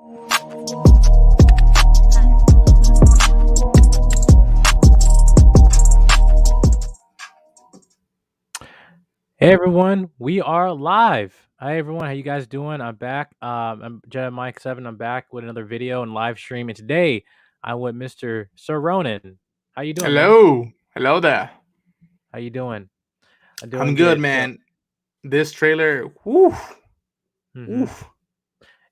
Hey everyone, we are live. Hi everyone, how you guys doing? I'm back. I'm Jedi Mike 7. I'm back with another video and live stream. And today I'm with Mr. Sir Ronan. How you doing, man? Hello there. How you doing? I'm good, man. This trailer, woof.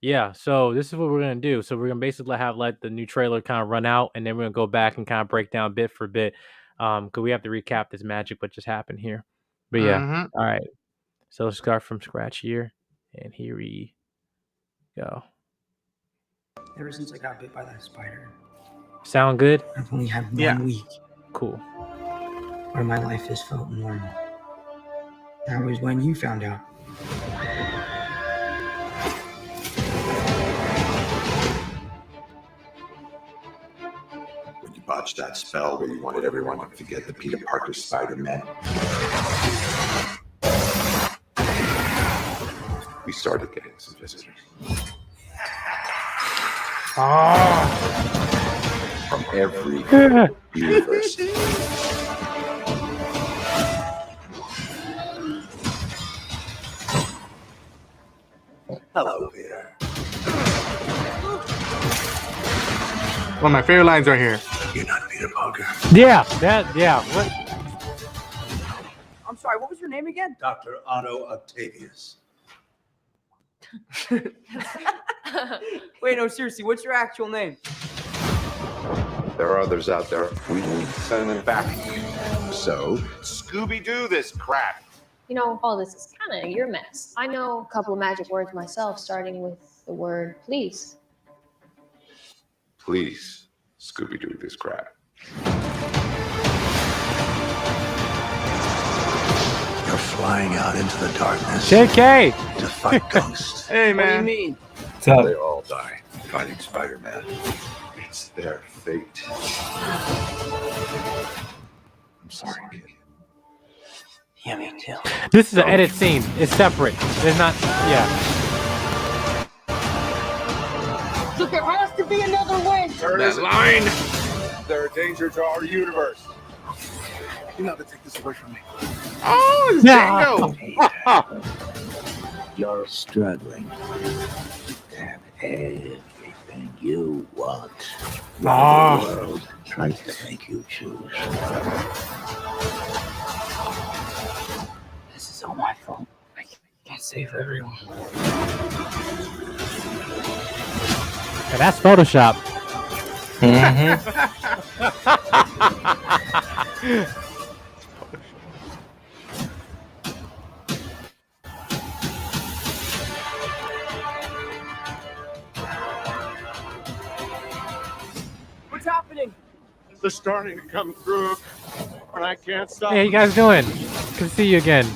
Yeah, so this is what we're gonna do. So we're gonna basically have let the new trailer kind of run out, and then we're gonna go back and kind of break down bit for bit. Because we have to recap this magic what just happened here. But yeah, all right. So let's start from scratch here, and here we go. Ever since I got bit by that spider. Sound good? I've only had 1 week. Cool. Where my life has felt normal. That was when you found out. When you botched that spell where you wanted everyone to forget the Peter Parker Spider-Man, we started getting some visitors. From every universe. Hello, Peter. One of my favorite lines right here. You're not Peter Parker. Yeah, what? I'm sorry, what was your name again? Dr. Otto Octavius. Wait, no, seriously, what's your actual name? There are others out there. We need to send them back. So, Scooby-Doo this crap. You know, all this is kind of your mess. I know a couple of magic words myself, starting with the word please. Please, Scooby-Doo this crap. You're flying out into the darkness. JK! To fight ghosts. Hey, man. What do you mean? They all die fighting Spider-Man. It's their fate. I'm sorry, kid. Yeah, me too. This is an edit scene. It's separate. There's not. Yeah. So there has to be another way. That line. They're a danger to our universe. You're not gonna take this away from me. Oh, it's Django. You're struggling to have everything you want. The world tries to make you choose. This is all my fault. I can't save everyone. Yeah, that's Photoshop. What's happening? They're starting to come through, and I can't stop. Hey, how you guys doing? Good to see you again.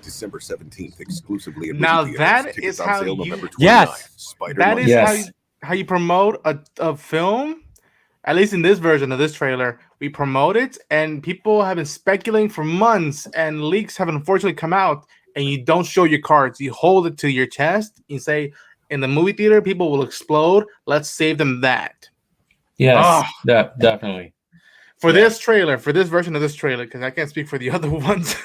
December 17th, exclusively. At Now movie that theaters. is Tickets on how sale you- November 29th. Yes. Spider-Man. That is how you promote a film. At least in this version of this trailer, we promote it, and people have been speculating for months, and leaks have unfortunately come out, and you don't show your cards. You hold it to your chest. You say, in the movie theater, people will explode. Let's save them that. Yes, definitely. For this trailer, for this version of this trailer, because I can't speak for the other ones.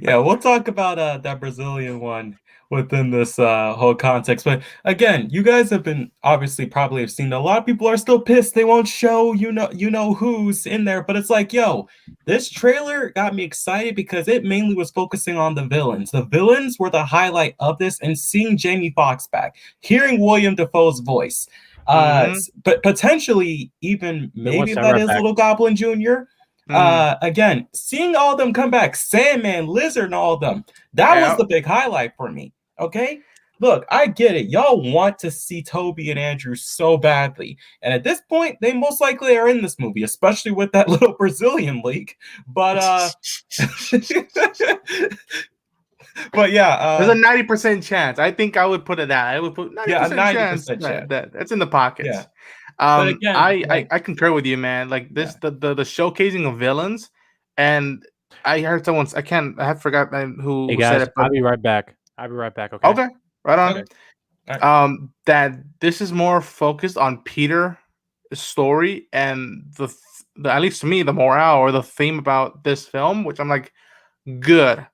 Yeah, we'll talk about that Brazilian one within this whole context. But again, you guys have been obviously probably have seen a lot of people are still pissed they won't show you know who's in there. But it's like, yo, this trailer got me excited because it mainly was focusing on the villains. The villains were the highlight of this, and seeing Jamie Foxx back, hearing William Dafoe's voice. But potentially even maybe that is Little Goblin Jr. Again, seeing all of them come back, Sandman, Lizard, and all of them, that was the big highlight for me. Okay, look, I get it. Y'all want to see Toby and Andrew so badly, and at this point, they most likely are in this movie, especially with that little Brazilian leak. But but yeah, there's a 90% chance. I think I would put it at. I would put 90% chance. That's in the pockets. Yeah. Again, I concur with you, man. Like this, the showcasing of villains, and I heard someone. I have forgotten who Hey guys, said it. I'll be right back. Okay. Okay. Right on. Okay. That this is more focused on Peter's story and the at least to me the morale or the theme about this film, which I'm like, good.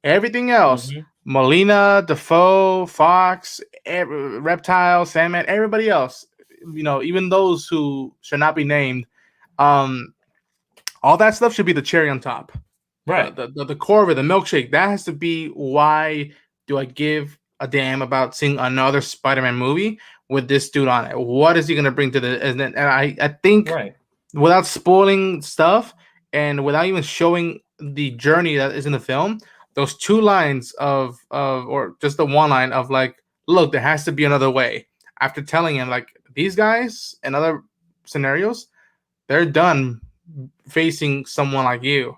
Everything else, Molina, Defoe, Fox, Reptile, Sandman, everybody else, even those who should not be named, all that stuff should be the cherry on top. Right. The core of it, the milkshake, that has to be why do I give a damn about seeing another Spider-Man movie with this dude on it? What is he going to bring to the... And I think, without spoiling stuff and without even showing the journey that is in the film, those 2 lines or just the 1 line of like, look, there has to be another way. After telling him, like, these guys and other scenarios, they're done facing someone like you.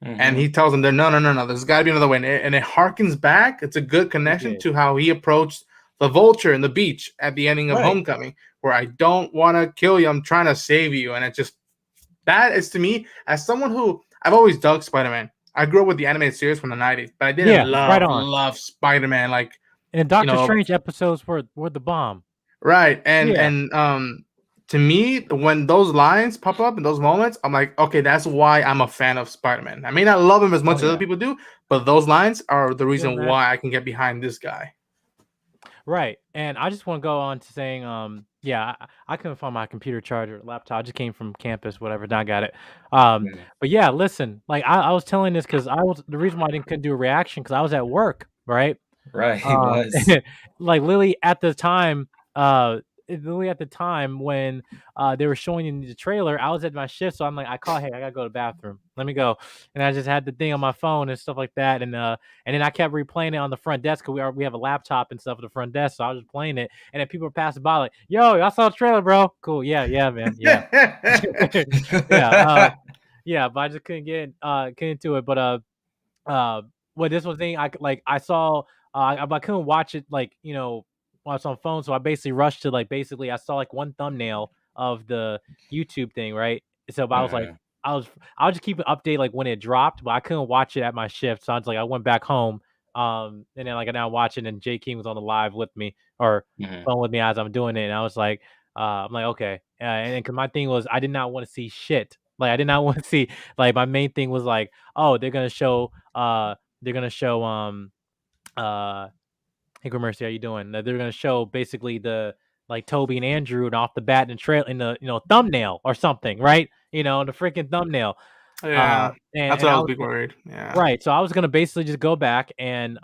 And he tells them, no, there's got to be another way. And it harkens back. It's a good connection to how he approached the Vulture in the beach at the ending of Homecoming, where I don't want to kill you. I'm trying to save you. And it just, that is to me, as someone who, I've always dug Spider-Man. I grew up with the animated series from the 90s, but I didn't love Spider-Man. Like, and Doctor Strange episodes were the bomb. Right. And to me, when those lines pop up in those moments, I'm like, okay, that's why I'm a fan of Spider-Man. I may not love him as much as other people do, but those lines are the reason why I can get behind this guy. Right. And I just want to go on to saying, I couldn't find my computer charger, laptop. I just came from campus, whatever. Now I got it. But yeah, listen, like I was telling this because the reason why I couldn't do a reaction because I was at work, right? Right. He was like Lily at the time. Literally at the time when they were showing in the trailer, I was at my shift, so I'm like, I gotta go to the bathroom. Let me go, and I just had the thing on my phone and stuff like that, and then I kept replaying it on the front desk because we have a laptop and stuff at the front desk, so I was just playing it, and then people were passing by like, "Yo, I saw the trailer, bro. Cool, yeah, man, yeah, yeah." But I just couldn't get into it. But well, this was the thing I saw. I couldn't watch it while it's on phone, so I basically rushed to I saw like one thumbnail of the YouTube thing, right? So I was like, I was just keep an update like when it dropped, but I couldn't watch it at my shift, so I went back home, and then I now watching, and Jay King was on the live with me or phone with me as I'm doing it, and I was like, I'm like, okay, and because my thing was I did not want to see shit, like I did not want to see my main thing was like, oh, they're gonna show Hey, Mercy, how you doing? They're gonna show basically the Toby and Andrew and off the bat in the thumbnail or something, right? The freaking thumbnail. Yeah, that's what I was big worried. Yeah, right. So I was gonna basically just go back and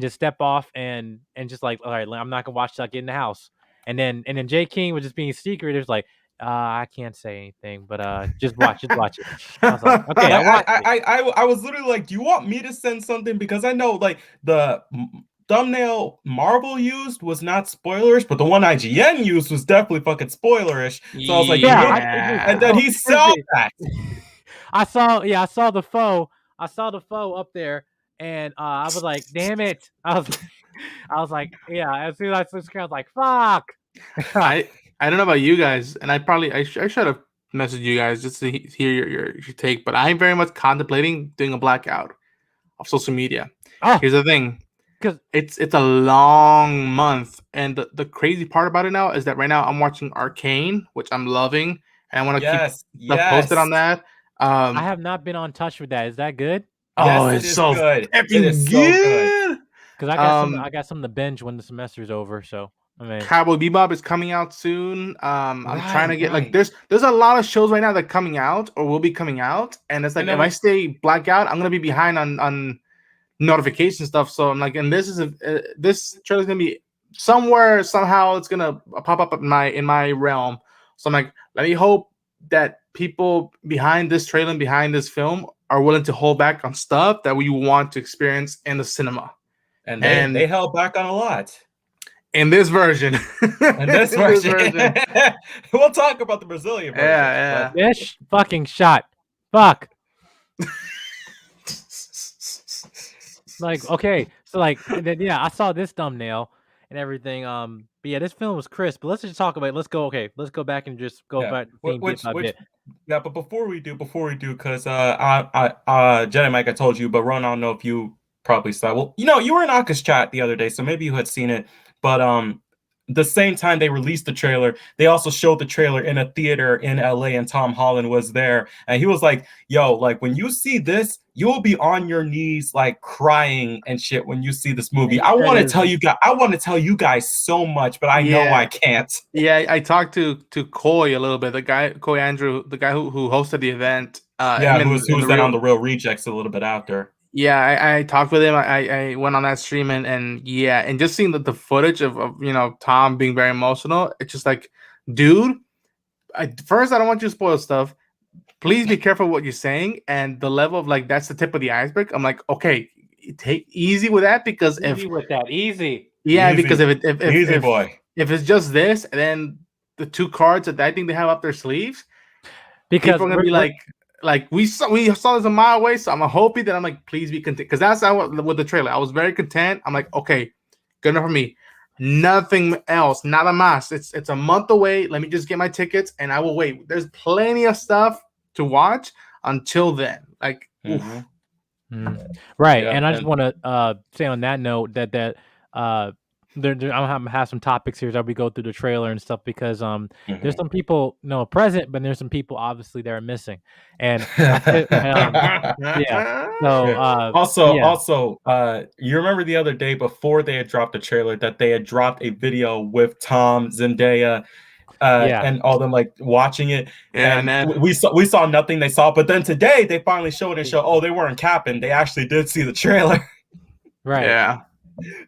just step off and just all right, I'm not gonna watch till I get in the house. And then Jay King was just being secret. It was like, I can't say anything, but just watch it. I was like, okay, I was literally like, do you want me to send something? Because I know the thumbnail Marvel used was not spoilerish, but the one IGN used was definitely fucking spoilerish. So I was like, and then he saw that. I saw the foe. I saw the foe up there, and I was like, damn it. I was like, yeah. As soon as I saw the screen, I was like, fuck. I don't know about you guys, and I should have messaged you guys just to hear your take, but I'm very much contemplating doing a blackout of social media. Here's the thing. Because it's a long month, and the crazy part about it now is that right now I'm watching Arcane, which I'm loving, and I want to keep stuff posted on that. I have not been on touch with that. Is that good? Oh, it's so good. It's good. Because I got something to binge when the semester's over. So I mean, Cowboy Bebop is coming out soon. I'm trying to get there's a lot of shows right now that are coming out or will be coming out, and it's like if I stay blackout, I'm gonna be behind on notification stuff. So I'm like, and this trailer's gonna be somewhere, somehow it's gonna pop up in my realm. So I'm like, let me hope that people behind this trailer and behind this film are willing to hold back on stuff that we want to experience in the cinema. And they held back on a lot in this version. We'll talk about the Brazilian version. Yeah. This fucking shot. Fuck. Okay, so and then I saw this thumbnail and everything. But yeah, this film was crisp. But let's just talk about it. Let's go back and just go back bit by bit. Yeah, but before we do, because Jedi Mike, I told you, but Ron, I don't know if you probably saw. Well, you were in Aka's chat the other day, so maybe you had seen it. but the same time they released the trailer, they also showed the trailer in a theater in LA, and Tom Holland was there, and he was like, yo, like when you see this, you'll be on your knees like crying and shit when you see this movie. I want to tell you guys so much, but I know I can't. Yeah, I talked to Coy a little bit, the guy Coy Andrew, the guy who hosted the event. Who was then on the Real Rejects a little bit after. Yeah, I talked with him. I went on that stream and just seeing the footage of Tom being very emotional. It's just like, dude, first I don't want you to spoil stuff. Please be careful what you're saying, and the level of like that's the tip of the iceberg. I'm like, okay, take easy with that because easy. Yeah, Easy. because if it's just this and then the 2 cards that I think they have up their sleeves, because people are gonna be like we saw this a mile away, so I'm hoping that I'm like, please be content, because that's how with the trailer. I was very content. I'm like, okay, good enough for me. Nothing else, nada más. It's a month away. Let me just get my tickets and I will wait. There's plenty of stuff to watch until then. Like, right. And I just want to say on that note that I'm gonna have some topics here as we go through the trailer and stuff, because there's some people present, but there's some people obviously that are missing, and also you remember the other day before they had dropped the trailer that they had dropped a video with Tom, Zendaya, and all them like watching it, and we saw nothing. They saw, but then today they finally showed they weren't capping. They actually did see the trailer. Right. Yeah.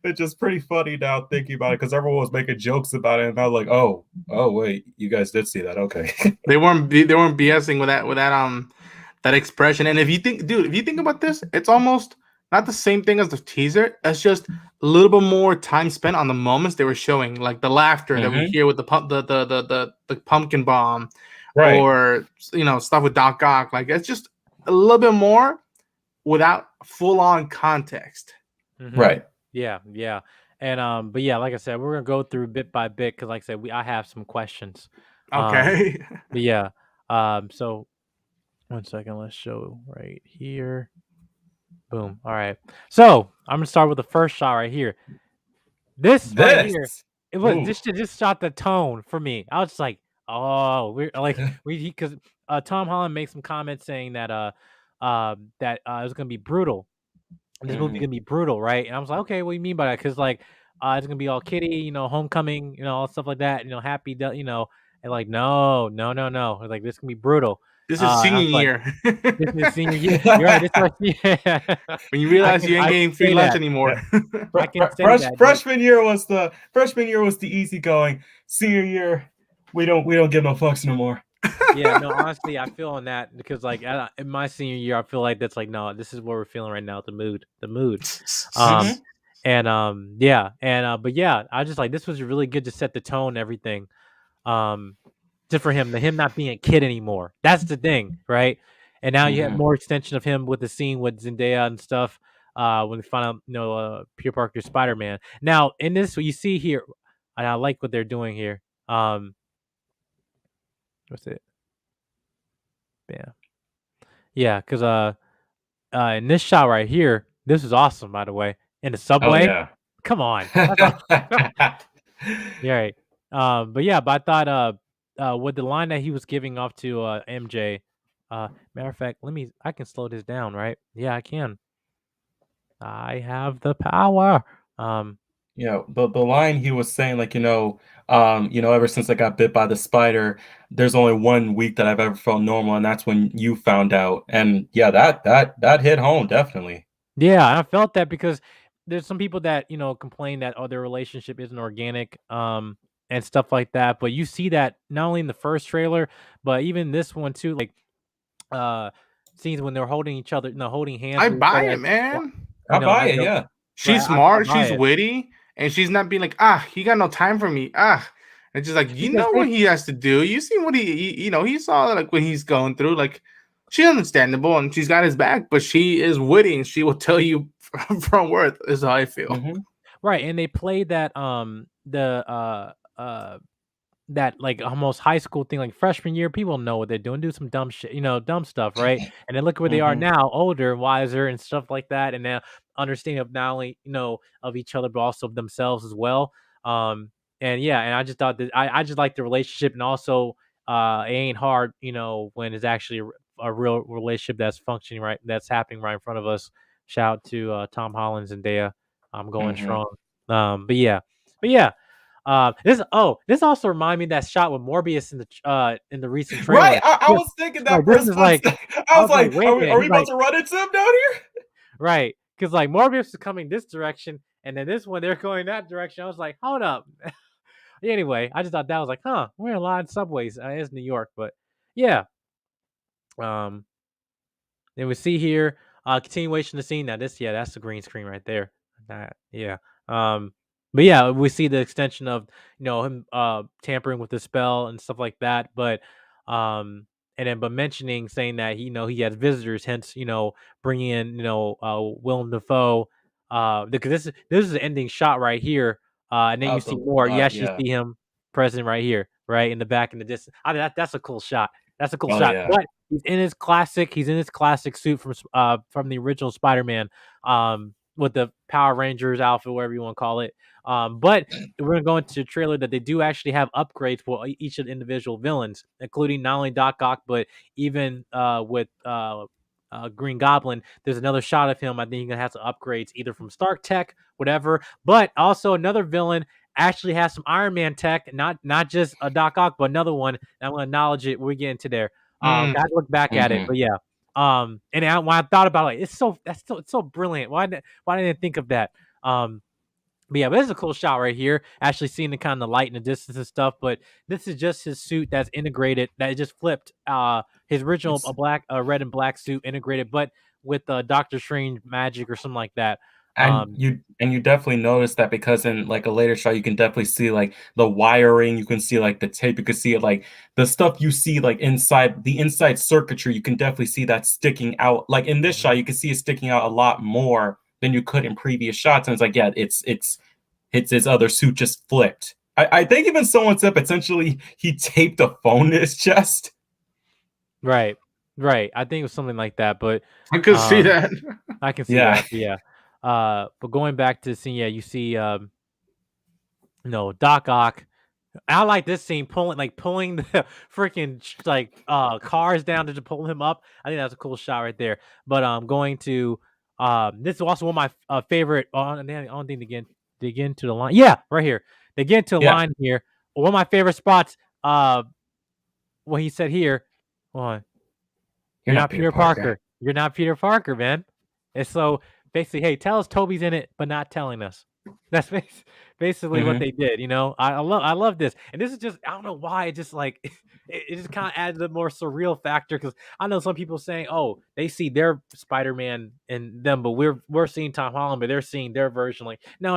It's just pretty funny now thinking about it, because everyone was making jokes about it, and I was like, oh wait, you guys did see that? Okay. They weren't BSing with that expression. And if you think about this, it's almost not the same thing as the teaser. It's just a little bit more time spent on the moments they were showing, like the laughter that we hear with the pumpkin bomb, right, or stuff with Doc Ock. Like, it's just a little bit more without full on context. Right. Yeah. And but yeah, like I said, we're gonna go through bit by bit, because like I said, I have some questions. Okay. But yeah. So 1 second, let's show right here. Boom. All right. So I'm gonna start with the first shot right here. This right here, it was just shot the tone for me. I was just like, oh, we're like because Tom Holland made some comments saying that it was gonna be brutal. This movie gonna be brutal, right? And I was like, okay, what do you mean by that? Because like it's gonna be all kiddie, homecoming, all stuff like that, happy, and like no, like this can be brutal. This is senior year. This is senior year. You're right. This is when you realize you ain't getting free lunch anymore. Freshman year was the easygoing. Senior year, we don't give no fucks no more. Yeah, no, honestly, I feel on that, because like in my senior year, I feel like that's like, no, this is what we're feeling right now. The mood. But yeah, I just like, this was really good to set the tone and everything. Just for him not being a kid anymore. That's the thing, right? And now you have more extension of him with the scene with Zendaya and stuff. When we find out, Peter Parker's Spider-Man. Now in this, what you see here, and I like what they're doing here. What's it? Yeah, because in this shot right here, this is awesome, by the way. In the subway, come on. Yeah, right. But I thought with the line that he was giving off to MJ, matter of fact, I can slow this down, right? Yeah, I can. I have the power. The line he was saying, like, ever since I got bit by the spider, there's only 1 week that I've ever felt normal, and that's when you found out. And yeah, that hit home, definitely. Yeah, I felt that, because there's some people that complain that their relationship isn't organic, and stuff like that. But you see that not only in the first trailer, but even this one too, like scenes when they're holding each other, holding hands. I buy it, man. I buy it, yeah. She's smart, she's witty, and she's not being like, he got no time for me. It's just like, what he has to do. You see what he saw, like, what he's going through. Like, she's understandable and she's got his back, but she is witty and she will tell you from worth, is how I feel. Right. And they played that that like almost high school thing, like freshman year, people know what they're doing, do some dumb shit, dumb stuff, right? And then look where they are now, older, wiser, and stuff like that, and now understanding of not only of each other but also of themselves as well. And yeah, and I just thought that I just like the relationship, and also it ain't hard, when it's actually a real relationship that's functioning right, that's happening right in front of us. Shout out to Tom Holland and Zendaya. I'm going strong. But yeah, but yeah. This also reminded me of that shot with Morbius in the recent trailer. Right, I was thinking that for a split second. I was like, wait a minute. are we about to run into him down here? Right, because like Morbius is coming this direction, and then this one they're going that direction. I was like, hold up. Anyway, I just thought that was like, we're in a lot of subways. It's New York, but yeah. Then we see here continuation of the scene. Now that's the green screen right there. Yeah. But yeah, we see the extension of him tampering with the spell and stuff like that. But but mentioning saying that he has visitors, hence bringing in Willem Dafoe. Because this is the ending shot right here. And then you see more. You actually see him present right here, right in the back in the distance. That's a cool shot. That's a cool shot. Yeah. But he's in his classic suit from the original Spider-Man, with the Power Rangers outfit, whatever you want to call it. But we're gonna go into the trailer that they do actually have upgrades for each of the individual villains, including not only Doc Ock, but even with Green Goblin. There's another shot of him. I think he's gonna have some upgrades either from Stark Tech, whatever. But also another villain actually has some Iron Man tech, not just a Doc Ock, but another one. And I'm gonna acknowledge it when we get into there. Gotta look back at it, but yeah. And when I thought about it, it's so brilliant. Why didn't I think of that? But yeah, but this is a cool shot right here. Actually seeing the kind of light in the distance and stuff. But this is just his suit that's integrated. That just flipped. His original red and black suit integrated, but with Doctor Strange magic or something like that. And you definitely notice that because in like a later shot, you can definitely see like the wiring, you can see like the tape, you can see like the stuff you see like inside the inside circuitry, you can definitely see that sticking out. Like in this shot, you can see it sticking out a lot more than you could in previous shots. And it's like, yeah, it's his other suit just flipped. I think even someone said potentially he taped a phone to his chest. Right. I think it was something like that, but I could see that. I can see that. Yeah. But going back to the scene, you see, Doc Ock. I like this scene pulling the freaking cars down to pull him up. I think that's a cool shot right there. But going to this is also one of my favorite. I don't think they get into the line. Yeah, right here. They get into the line here. One of my favorite spots. What he said here. You're not Peter Parker. You're not Peter Parker, man. And so basically, hey, tell us Toby's in it, but not telling us. That's basically what they did. I love this, and this is just I don't know why it just like it just kind of adds a more surreal factor because I know some people saying, oh, they see their Spider-Man in them, but we're seeing Tom Holland, but they're seeing their version. Like no,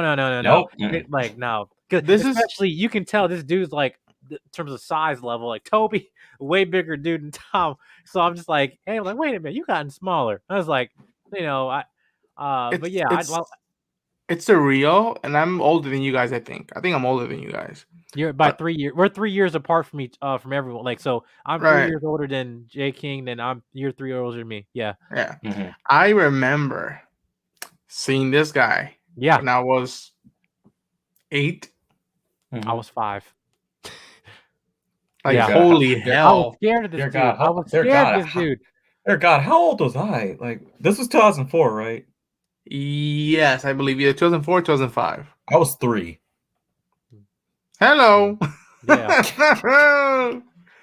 like no, because especially you can tell this dude's like in terms of size level, like Toby, way bigger dude than Tom. So I'm just like, hey, I'm like, wait a minute, you gotten smaller. I was like, but yeah, it's surreal, and I'm older than you guys. I think I'm older than you guys. You're by 3 years. We're 3 years apart from from everyone. Like, so I'm 3 years older than Jay King, then you're 3 years older than me. Yeah. Yeah. Mm-hmm. I remember seeing this guy. Yeah. When I was 8. Mm-hmm. I was 5. Like, holy hell! I was scared of this dude. I was scared of this dude. Dear God, how old was I? Like, this was 2004, right? Yes, I believe either 2004, 2005. I was 3. Hello. Yeah.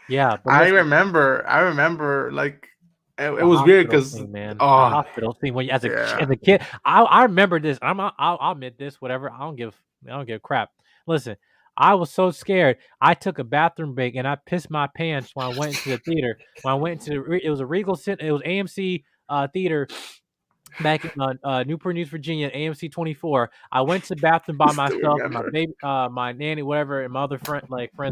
Yeah. I remember like it was weird because hospital scene when as a kid. I remember this. I'll admit this. Whatever. I don't give a crap. Listen, I was so scared. I took a bathroom break and I pissed my pants when I went into the theater. When I went to it was a Regal it was AMC theater back in Newport News, Virginia, AMC 24. I went to the bathroom by myself, and my baby, my nanny, whatever, and my other friends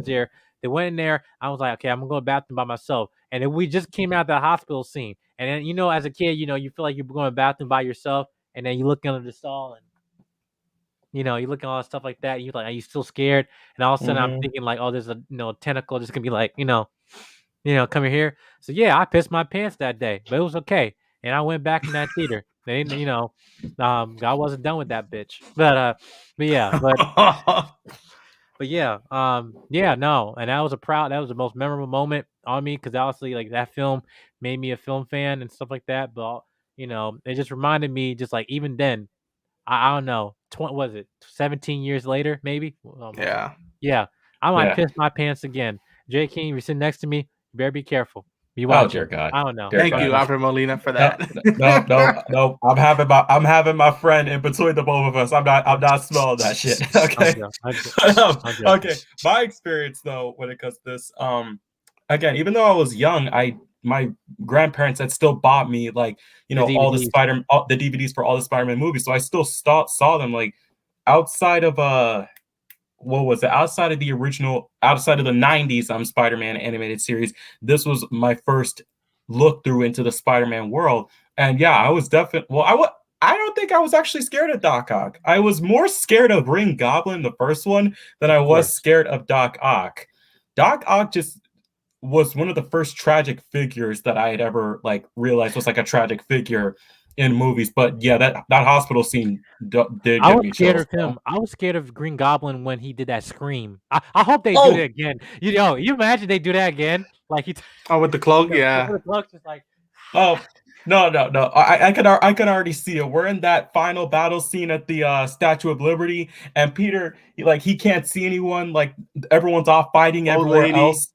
there. They went in there. I was like, okay, I'm gonna go to the bathroom by myself. And then we just came out of the hospital scene. And then as a kid, you feel like you're going to the bathroom by yourself, and then you look under the stall and you look at all that stuff like that. You're like, are you still scared? And all of a sudden, I'm thinking like, oh, there's a tentacle just gonna be like, come here. So yeah, I pissed my pants that day, but it was okay. And I went back in that theater. They, God wasn't done with that bitch. But yeah, but But yeah, no, and that was the most memorable moment on me because obviously like that film made me a film fan and stuff like that. But it just reminded me, just like even then, I don't know, was it 17 years later, maybe almost. Yeah. Yeah, I might Yeah. piss my pants again. J. King, you're sitting next to me. You better be careful. Be Oh watching. dear God. I don't know. Dear Thank God. you, Alfred Molina, for No, that. no. I'm having my friend in between the both of us. I'm not smelling that shit. Okay. Okay. My experience though, when it comes to this, again, even though I was young, my grandparents had still bought me like, all the the DVDs for all the Spider-Man movies. So I still saw them like outside of what was it? Outside of the 90s Spider-Man animated series. This was my first look through into the Spider-Man world. And yeah, I was definitely, I don't think I was actually scared of Doc Ock. I was more scared of Green Goblin, the first one, than I was scared of Doc Ock. Doc Ock just was one of the first tragic figures that I had ever like realized was like a tragic figure in movies. But yeah, that hospital scene did I give was me scared chills. of him. I was scared of Green Goblin when he did that scream. I hope they do that again. You imagine they do that again? Like with the cloak, yeah. With the cloak, just like. Oh no! I can already see it. We're in that final battle scene at the Statue of Liberty, and Peter he can't see anyone. Like everyone's off fighting everywhere else.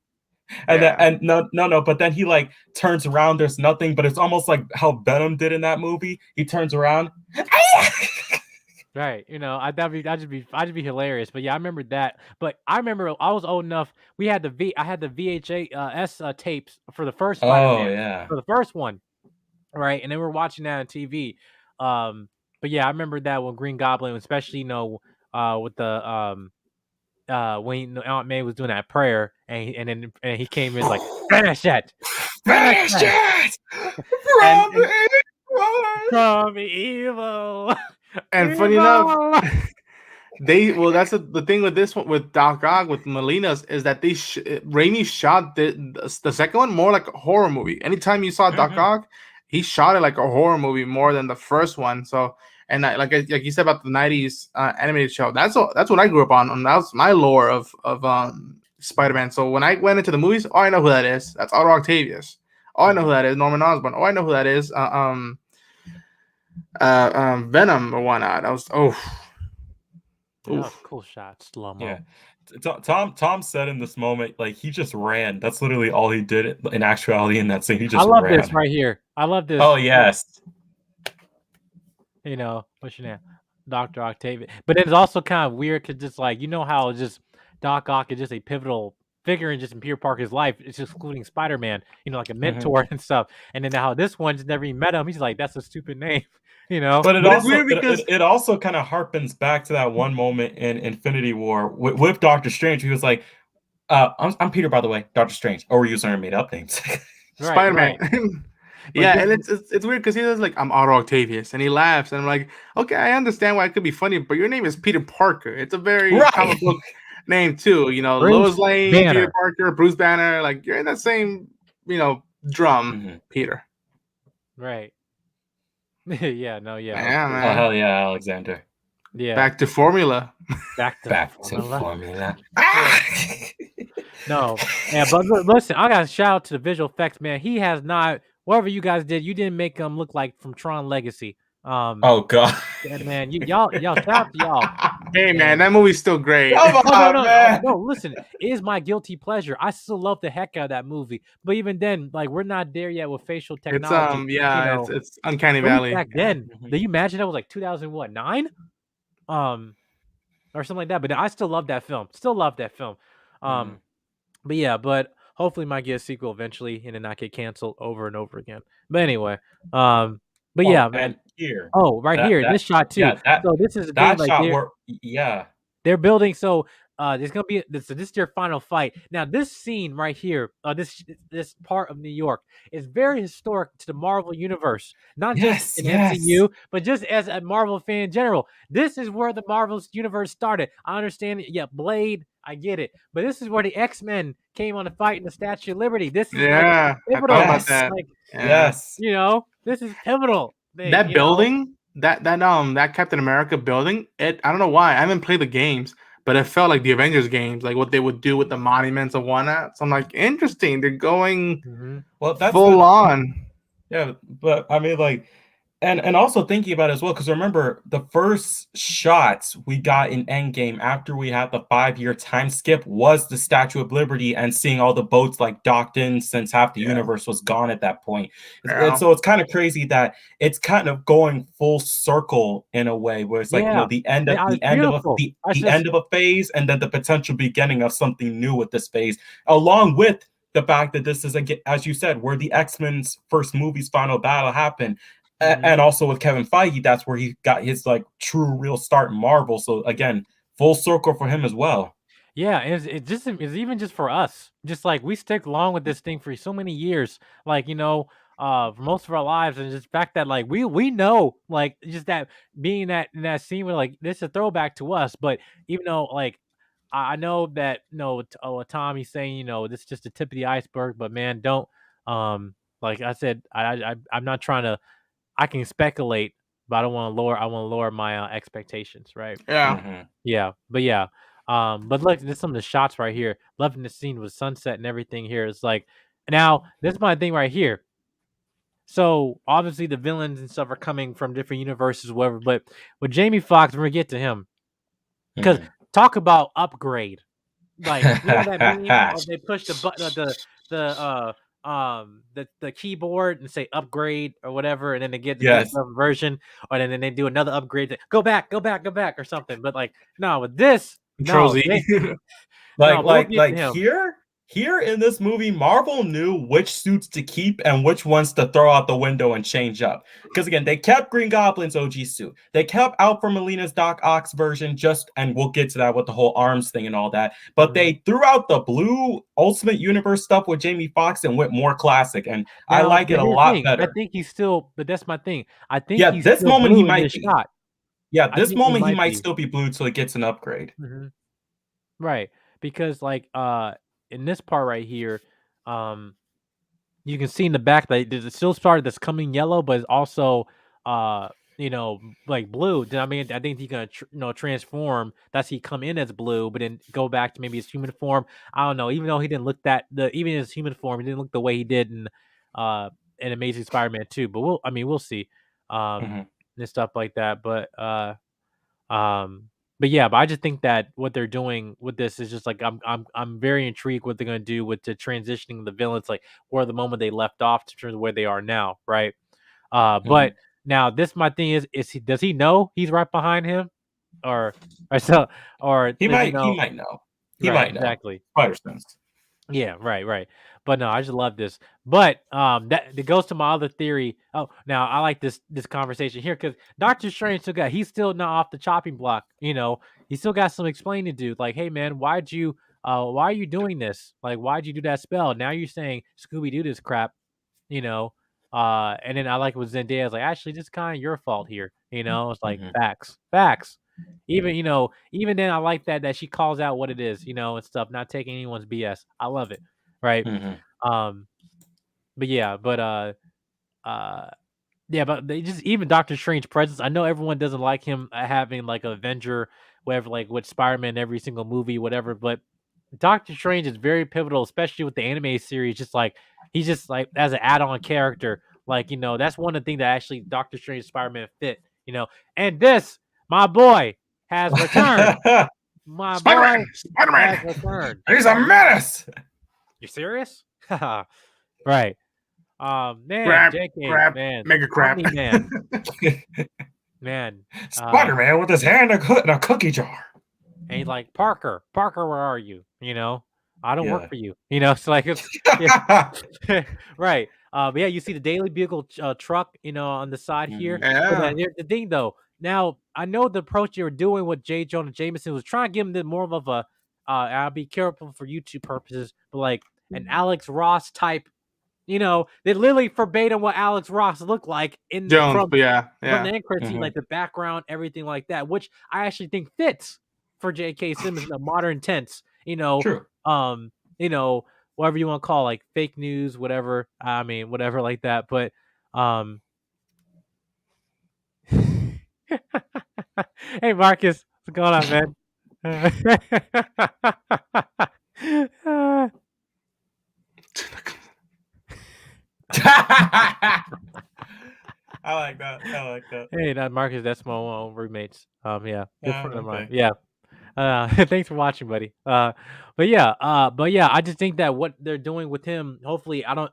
And no, but then he like turns around. There's nothing, but it's almost like how Venom did in that movie. He turns around. Right, I'd just be hilarious. But yeah, I remember that. But I remember I was old enough. I had the VHS tapes for the first Spider-Man. Oh yeah, for the first one, right? And then we're watching that on TV. But yeah, I remember that when Green Goblin, especially with the when Aunt May was doing that prayer, and he came in like finish it, from evil. And funny enough, that's the thing with this one with Doc Ock with Molina's is that Raimi shot the second one more like a horror movie. Anytime you saw Doc Ock, he shot it like a horror movie more than the first one. So and like you said about the 90s animated show, that's what I grew up on, and that was my lore of Spider-Man. So when I went into the movies, I know who that is. That's Otto Octavius. I know who that is. Norman Osborn. I know who that is. Venom or whatnot. I was cool shot, slow-mo. Yeah. Tom said in this moment, like he just ran. That's literally all he did in actuality in that scene. He just ran. This right here. I love this. Oh yes. What's your name? Dr. Octavius. But it's also kind of weird because just like how just Doc Ock is just a pivotal figure in Peter Parker's life. It's excluding Spider-Man, like a mentor and stuff. And then how this one just never even met him. He's like, that's a stupid name. But it also kind of harpens back to that one moment in Infinity War with Doctor Strange. He was like, I'm Peter, by the way, Doctor Strange. Or we're using our made up names. Spider-Man. Right. Yeah, and it's weird because he does like, I'm Otto Octavius, and he laughs, and I'm like, okay, I understand why it could be funny, but your name is Peter Parker. It's a very comic book name too. Lois Lane, Banner. Peter Parker, Bruce Banner. Like you're in that same drum, Peter. Right. Yeah. Man. Oh hell yeah, Alexander. Yeah. Back to formula. Back to formula. No. Yeah, but listen, I got to shout out to the visual effects, man. He has not. Whatever you guys did, you didn't make him look like from Tron Legacy. Oh god. Yeah, man, y'all shout out to y'all. Hey man, that movie's still great. No, listen, it is my guilty pleasure. I still love the heck out of that movie. But even then, like we're not there yet with facial technology. It's Uncanny Valley. Back then, do you imagine that was like 2009? Or something like that. But I still love that film. Still love that film. But hopefully might get a sequel eventually and then not get canceled over and over again. But anyway, man. Here. Oh, here, this shot too. Yeah, so this is a that thing, yeah. They're building. So there's gonna be this is their final fight. Now this scene right here, this part of New York is very historic to the Marvel universe, not just in MCU, but just as a Marvel fan in general. This is where the Marvel's universe started. I understand it. Yeah, Blade, I get it, but this is where the X-Men came on to fight in the Statue of Liberty. This is pivotal. About that. Yes, this is pivotal. Building, that Captain America building. I don't know why I haven't played the games. but it felt like the Avengers games, like what they would do with the monuments and whatnot. So I'm like, interesting. They're going Well, that's full on. Yeah, but I mean, like, and also thinking about it as well, because remember the first shots we got in Endgame after we had the 5-year time skip was the Statue of Liberty and seeing all the boats like docked in since half the universe was gone at that point. And so it's kind of crazy that it's kind of going full circle in a way, where it's like the end of the end of the end of a phase, and then the potential beginning of something new with this phase, along with the fact that this is, as you said, where the X-Men's first movie's final battle happened. And also with Kevin Feige, that's where he got his like true real start in Marvel. So again, full circle for him as well. Yeah, and it's even just for us. Just like we stick along with this thing for so many years, like for most of our lives, and just the fact that like we know, like just that being that in that scene where like this is a throwback to us, but even though like I know that Tommy's saying this is just the tip of the iceberg, but man, don't like I said, I'm not trying to. I can speculate, but I don't want to lower. I want to lower my expectations, right? Yeah. Yeah, but yeah. But look, there's some of the shots right here. Loving the scene with sunset and everything here. It's like, now this is my thing right here. So obviously the villains and stuff are coming from different universes, whatever. But with Jamie Foxx, we're gonna get to him because talk about upgrade. Like that meme of they push the button, the keyboard and say upgrade or whatever, and then they get the version, or then they do another upgrade. Go back, or something. But like, no, with this, Control no, Z. Here in this movie, Marvel knew which suits to keep and which ones to throw out the window and change up. Because again, they kept Green Goblin's OG suit. They kept Alfred Molina's Doc Ock version, and we'll get to that with the whole arms thing and all that. But they threw out the blue Ultimate Universe stuff with Jamie Foxx and went more classic. And I like it a lot better. I think he's still, but that's my thing. I think he's this still moment blue he might be. Shot. Yeah, this moment he might still be blue till it gets an upgrade. Right. Because like in this part right here, you can see in the back that there's a still part that's coming yellow, but it's also like blue. I mean, I think he's gonna transform. That's he come in as blue, but then go back to maybe his human form. I don't know. Even though he didn't look even in his human form, he didn't look the way he did in Amazing Spider-Man 2. But we'll see, and stuff like that. But yeah, but I just think that what they're doing with this is just like I'm very intrigued what they're gonna do with the transitioning the villains, like where the moment they left off to where they are now, right? But now this my thing is does he know he's right behind him, or he might know. He might know. Exactly. Spider-Sense. Yeah, right. But no, I just love this. But that goes to my other theory. Oh, now I like this conversation here because Doctor Strange he's still not off the chopping block. He still got some explaining to do. Like, hey man, why are you doing this? Like, why'd you do that spell? Now you're saying Scooby Doo this crap. And then I like what Zendaya's like, actually, this is kind of your fault here. It's like facts. Even then, I like that she calls out what it is, and stuff, not taking anyone's BS. I love it, right? But yeah, but they just even Doctor Strange presence. I know everyone doesn't like him having like an Avenger, whatever, like with Spider-Man every single movie, whatever. But Doctor Strange is very pivotal, especially with the anime series. Just like he's just like as an add-on character, like that's one of the things that actually Doctor Strange Spider-Man fit. And this, my boy, has returned. My boy has returned. He's a menace. You serious? Right. Man, JK, man, mega crap, man, man. Spider-Man with his hand in a cookie jar. And he's like, Parker, where are you? I don't work for you. It's like, right. But yeah, you see the Daily Bugle truck, on the side here. Yeah. Here's the thing, though. Now, I know the approach you were doing with J. Jonah Jameson was trying to give him more of a, I'll be careful for YouTube purposes, but like an Alex Ross type, they literally verbatim what Alex Ross looked like from the end credit scene, like the background, everything like that, which I actually think fits for J.K. Simmons in a modern tense, True. Whatever you want to call like fake news, whatever. I mean, whatever like that. But hey Marcus, what's going on, man? I like that. I like that. Hey, that Marcus, that's my roommates. Yeah, good friend of mine. Okay. Yeah. Thanks for watching, buddy. But yeah, I just think that what they're doing with him, hopefully, I don't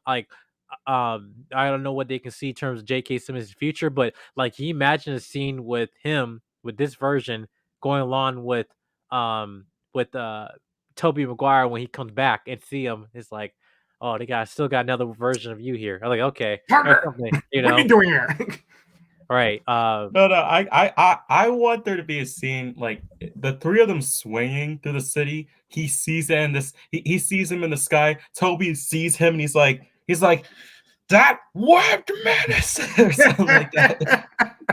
know what they can see in terms of J.K. Simmons' future, but like, can you imagine a scene with him with this version going along with Tobey Maguire when he comes back and see him? It's like, oh, they still got another version of you here. I'm like, okay, that's Parker, something, what are you doing here? right? No, I want there to be a scene like the three of them swinging through the city. He sees it in this. He sees him in the sky. Toby sees him, and he's like, that webbed menace or something like that.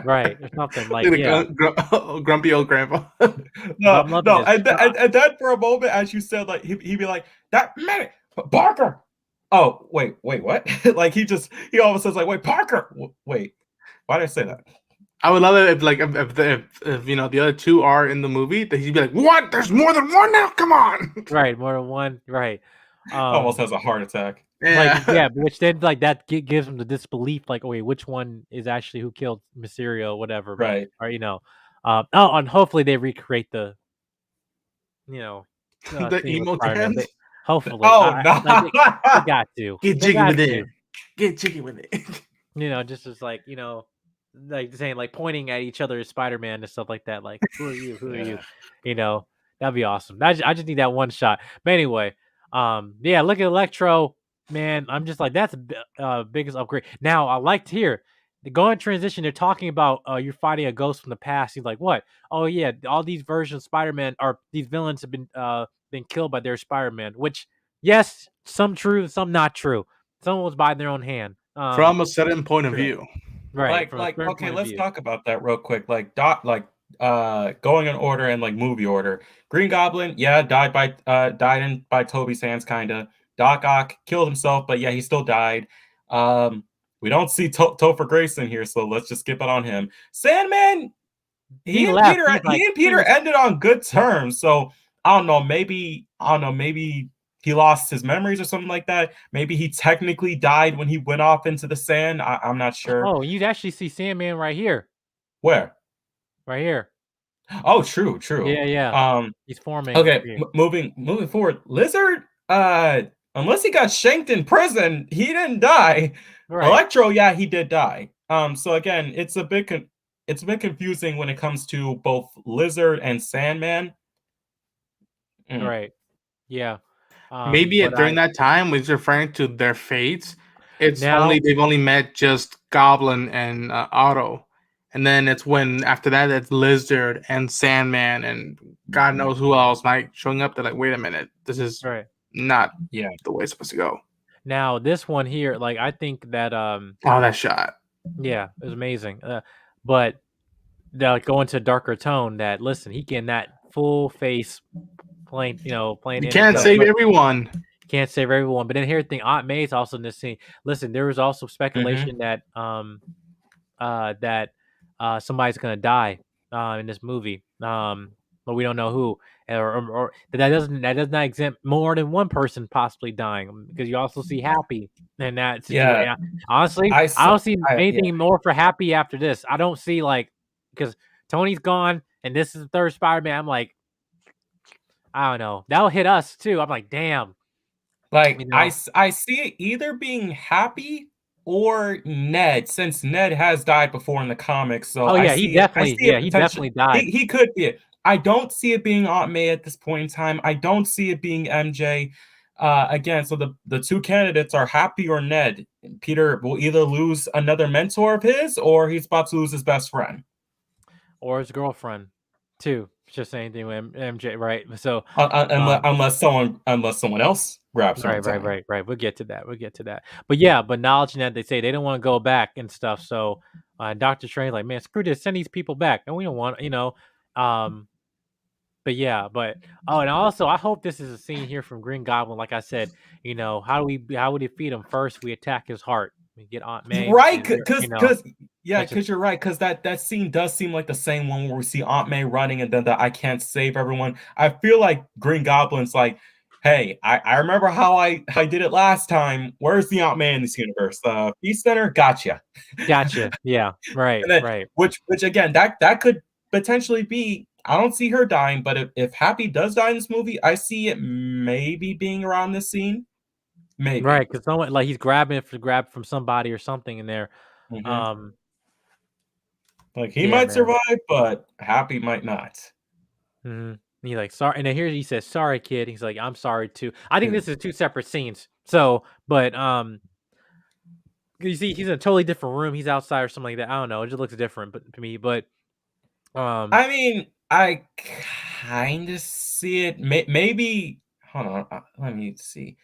Right, or something like, Like yeah. grumpy old grandpa. No, I'm loving this. and then for a moment, as you said, like he'd be like, that menace, Parker. Oh, wait, what? Like he always says like, wait, Parker. Wait, why did I say that? I would love it if like if you know the other two are in the movie, that he'd be like, "What? There's more than one now? Come on!" Right, more than one. Right. Almost has a heart attack. Like, yeah, which then like that gives him the disbelief, like, oh wait, which one is actually who killed Mysterio, whatever, Right. or and hopefully they recreate the, the scene with emo Spider-Man. dance. Hopefully, Oh no! like, they got to Get They jiggy got with to. it. Get jiggy with it. Just as like, like saying, like pointing at each other as Spider-Man and stuff like that. Like, who are you? Who are you? That'd be awesome. I just need that one shot. But anyway, yeah, look at Electro, man. I'm just like, that's the biggest upgrade. Now, I liked here the going transition. They're talking about you're fighting a ghost from the past. He's like, what? Oh yeah, all these versions of Spider-Man or these villains have been killed by their Spider-Man. Which, yes, some true, some not true. Some was by their own hand. From a certain point of True. view. Right. Okay, let's talk about that real quick. Going in order and like movie order. Green Goblin, yeah, died by Toby's hands, kinda. Doc Ock killed himself, but yeah, he still died. We don't see Topher Grayson here, so let's just skip it on him. Sandman, he and Peter ended on good terms. So I don't know, maybe he lost his memories or something like that. Maybe he technically died when he went off into the sand. I'm not sure. Oh, you'd actually see Sandman right here. Where? Right here. Oh, true. Yeah. He's forming. Okay, moving forward. Lizard, unless he got shanked in prison, he didn't die. Right. Electro, yeah, he did die. So again, it's a bit confusing when it comes to both Lizard and Sandman. Right. Yeah. Maybe during that time, when he's referring to their fates, they've only met just Goblin and Otto, and then it's when after that it's Lizard and Sandman and God knows who else might showing up. They're like, wait a minute, this is not the way it's supposed to go. Now this one here, like I think that that shot, yeah, it was amazing. But they'll go into a darker tone. That listen, he getting that full face playing. You can't save everyone. Can't save everyone. But then here's the thing: Aunt May's also in this scene. Listen, there was also speculation that somebody's gonna die in this movie. But we don't know who, or that does not exempt more than one person possibly dying, because you also see Happy in that situation. Yeah. Honestly, I don't see anything more for Happy after this. I don't see because Tony's gone and this is the third Spider-Man. I'm like, I don't know. That'll hit us too. I'm like, damn. I see it either being Happy or Ned, since Ned has died before in the comics. So he definitely died. He could be it. I don't see it being Aunt May at this point in time. I don't see it being MJ. Again, so the two candidates are Happy or Ned. Peter will either lose another mentor of his, or he's about to lose his best friend. Or his girlfriend, too. Just saying thing with MJ, right? So unless someone else grabs her. Right. We'll get to that. But yeah, but acknowledging that they say they don't want to go back and stuff. So Dr. Strange's like, man, screw this, send these people back, and we don't want, But yeah, and also I hope this is a scene here from Green Goblin. Like I said, how would he feed him? First, we attack his heart. We get Aunt May, right? Because Yeah, because you're right. Because that scene does seem like the same one where we see Aunt May running, and then the "I can't save everyone." I feel like Green Goblin's like, "Hey, I remember how I did it last time. Where's the Aunt May in this universe? The Peace Center, gotcha." Gotcha. Yeah. Right. And then, Right. which again, that could potentially be. I don't see her dying, but if Happy does die in this movie, I see it maybe being around this scene. Maybe. Right. Because someone like he's grabbing it for grab from somebody or something in there. Mhm. Like he Yeah, might man. survive, but Happy might not. And he's like, sorry. And then here he says, sorry, kid. He's like, I'm sorry too. I think this is two separate scenes. So, but you see, he's in a totally different room. He's outside or something like that. I don't know. It just looks different, but to me, but I mean, I kind of see it. Maybe hold on. Let me see.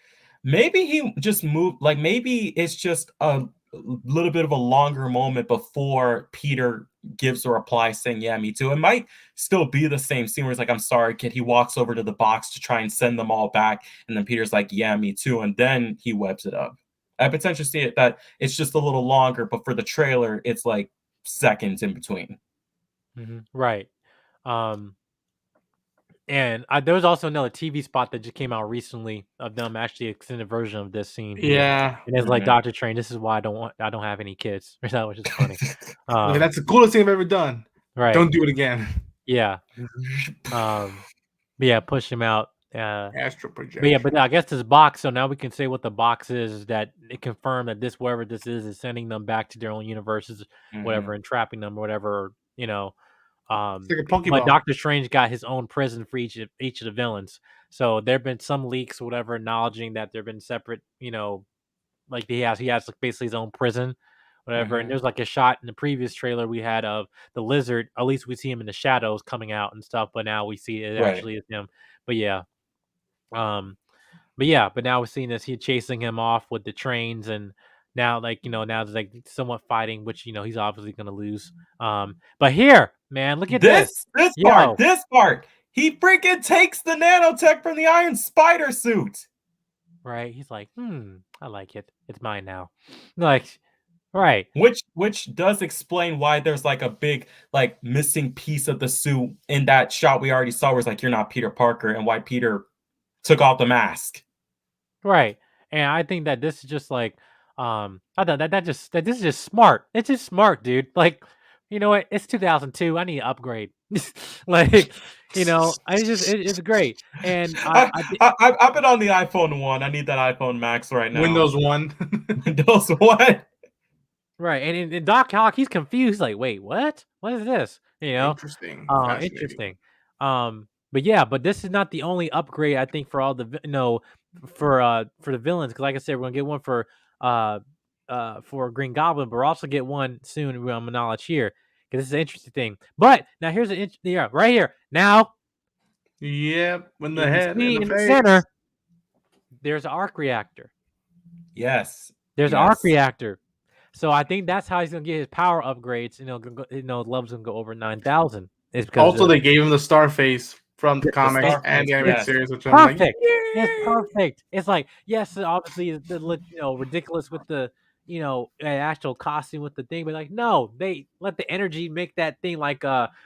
Maybe he just moved. Like maybe it's just a little bit of a longer moment before Peter gives a reply saying, "Yeah, me too." It might still be the same scene where he's like, "I'm sorry, kid." He walks over to the box to try and send them all back, and then Peter's like, "Yeah, me too," and then he webs it up. I potentially see it that it's just a little longer, but for the trailer, it's like seconds in between. right. Um, and there was also another TV spot that just came out recently of them actually extended version of this scene. Yeah. And it's like Dr. Train. This is why I don't have any kids. That was just funny. Like, that's the coolest thing I've ever done. Right. Don't do it again. Yeah. But yeah, push him out. Astral projection. But yeah, but I guess this box. So now we can say what the box is that it confirmed that this whatever this is sending them back to their own universes, whatever, and trapping them, whatever. You know. It's like a But Pokeball. Doctor Strange got his own prison for each of the villains. So there have been some leaks, or whatever, acknowledging that there've been separate. Like he has like basically his own prison, whatever. And there's like a shot in the previous trailer we had of the lizard. At least we see him in the shadows coming out and stuff. But now we see it actually is him. But yeah. But now we're seeing this he chasing him off with the trains, and now now it's like somewhat fighting, which he's obviously gonna lose. But here, man, look at this. This Yo. part. He freaking takes the nanotech from the Iron Spider suit. Right. He's like, I like it. It's mine now. Like, right. Which does explain why there's like a big like missing piece of the suit in that shot we already saw where it's like you're not Peter Parker, and why Peter took off the mask. Right. And I think that this is just like I thought that this is just smart. It's just smart, dude. Like, you know what? It's 2002. I need to upgrade. Like, it's great. And I've been on the iPhone 1. I need that iPhone Max right now. Windows 1. Windows 1. Right. And in Doc Ock, he's confused. Like, wait, what? What is this? Interesting. Interesting. But yeah, but this is not the only upgrade I think for all the for the villains, because like I said, we're gonna get one for Green Goblin, but we'll also get one soon. I'm knowledge here because this is an interesting thing. But now here's right here. Now, yep, when the head in the center, there's an arc reactor. Yes, there's an arc reactor. So I think that's how he's gonna get his power upgrades. Levels gonna go over 9,000. Is because also they gave him the star face from the comics and the animated series, which I'm like, it's perfect. It's like, yes, obviously it's ridiculous with the actual costume with the thing, but like no, they let the energy make that thing like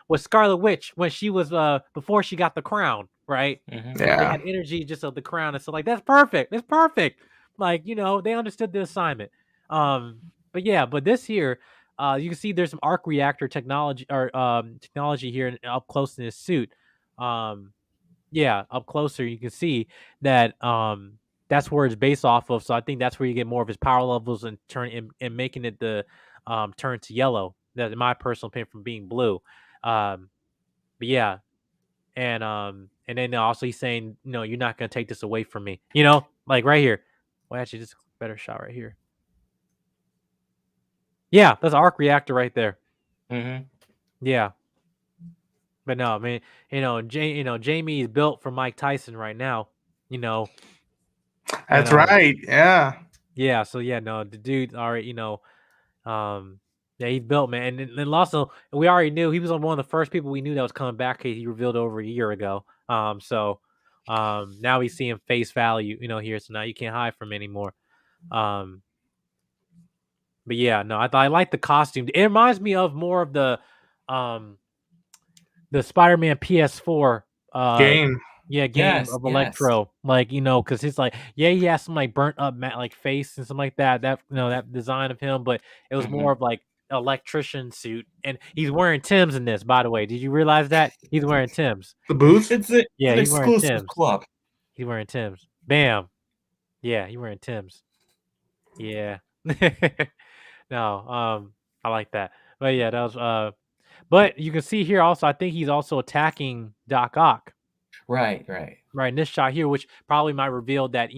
with Scarlet Witch when she was before she got the crown, right? Yeah, they had energy just of the crown, and so like that's perfect. It's perfect. Like they understood the assignment. But this here, you can see there's some arc reactor technology or technology here up close in his suit. Up closer you can see that that's where it's based off of. So I think that's where you get more of his power levels and making it the turn to yellow. That's in my personal opinion from being blue. But yeah, and then also he's saying, you're not gonna take this away from me. Like right here. Well, actually, this is a better shot right here. Yeah, that's an arc reactor right there. Yeah. But no, I mean, Jamie is built for Mike Tyson right now. That's right. Yeah. Yeah. So yeah, no, the dude already, yeah, he's built, man. And then also, we already knew he was one of the first people we knew that was coming back. He revealed over a year ago. So now we see him face value, here. So now you can't hide from him anymore. But yeah, no, I like the costume. It reminds me of more of um the Spider-Man PS4 Game. game Yes, of yes. Electro, like, because he's like, yeah, he has some like burnt up like face and something like that. That that design of him, but it was more of like electrician suit, and he's wearing Tim's in this. By the way, did you realize that he's wearing Tim's? The boots. It's Yeah, an he's wearing exclusive Tim's. club. He's wearing Tim's. Bam. Yeah, he's wearing Tim's. Yeah. No, I like that. But yeah, that was but you can see here also, I think he's also attacking Doc Ock. Right, right. Right, in this shot here, which probably might reveal that,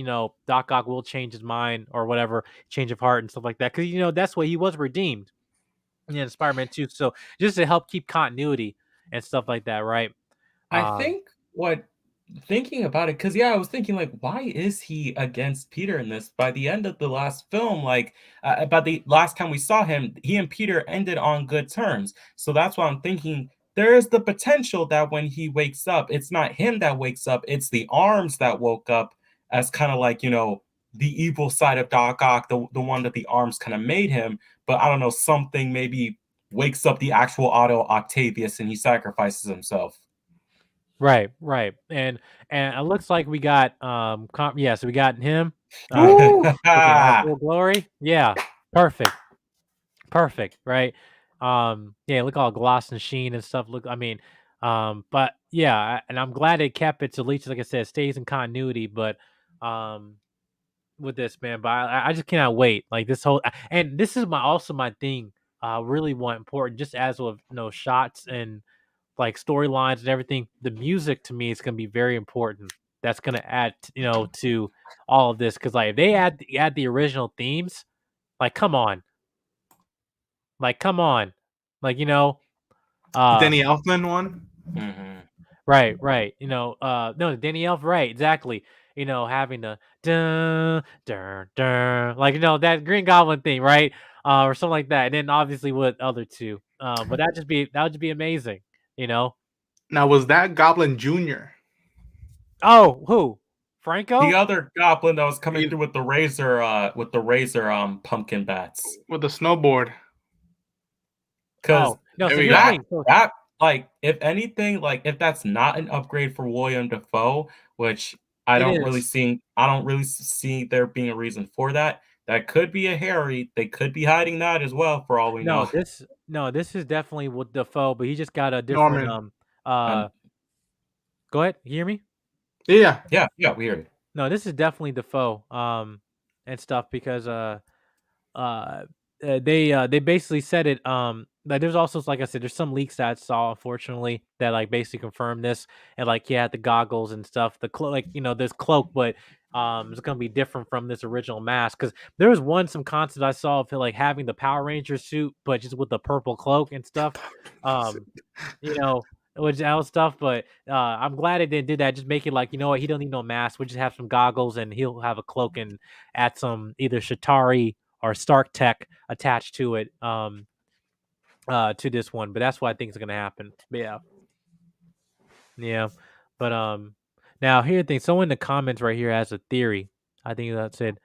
Doc Ock will change his mind or whatever, change of heart and stuff like that. Because, that's why he was redeemed in Spider-Man 2. So just to help keep continuity and stuff like that, right? I Um, think what thinking about it, because yeah, I was thinking like, why is he against Peter in this? By the end of the last film, like by the last time we saw him, he and Peter ended on good terms. So that's why I'm thinking there is the potential that when he wakes up, it's not him that wakes up, it's the arms that woke up as kind of like, the evil side of Doc Ock, the one that the arms kind of made him. But I don't know, something maybe wakes up the actual Otto Octavius and he sacrifices himself. right. And it looks like we got so we got him looking all full glory. Yeah. Perfect. Perfect, right? Yeah, look all gloss and sheen and stuff. But yeah, and I'm glad they kept it to at least, like I said, stays in continuity. But with this, man, but I just cannot wait. Like this whole, and this is my thing. Really want important, just as with shots and like storylines and everything. The music to me is gonna be very important. That's gonna add, to all of this, because like if they add the original themes, like come on. Like, come on. Like, The uh Danny Elfman one. right. No, Danny Elf, right, exactly. Having the dun dun dun, like, that Green Goblin thing, right? Or something like that. And then obviously with other two. But that would just be amazing, you know. Now was that Goblin Junior? Oh, who? The Franco? other goblin that was coming You- through with the razor pumpkin bats. with the snowboard? Because Oh, no, There so we here's the go. thing. So, that like if anything, like if that's not an upgrade for William Dafoe, which it is. I don't really see there being a reason for that. That could be a Harry. They could be hiding that as well, for all we know. This is definitely with Defoe, but he just got a different Norman. uh Um, go ahead, you hear me? Yeah. yeah, we hear it. No, this is definitely Defoe, and stuff because uh, they basically said it. Like there's also, like I said, there's some leaks that I saw, unfortunately, that like basically confirmed this, and like he had the goggles and stuff, the cloak, like this cloak, but it's gonna be different from this original mask, because there was some concept I saw of it, like having the Power Ranger suit, but just with the purple cloak and stuff. Um, you know, which else stuff, but I'm glad it didn't do that. Just make it like, what, he don't need no mask. We just have some goggles and he'll have a cloak and add some either Shatari or Stark tech attached to it, to this one. But that's what I think is gonna happen. But yeah. But now here's the thing. Someone in the comments right here has a theory. I think that said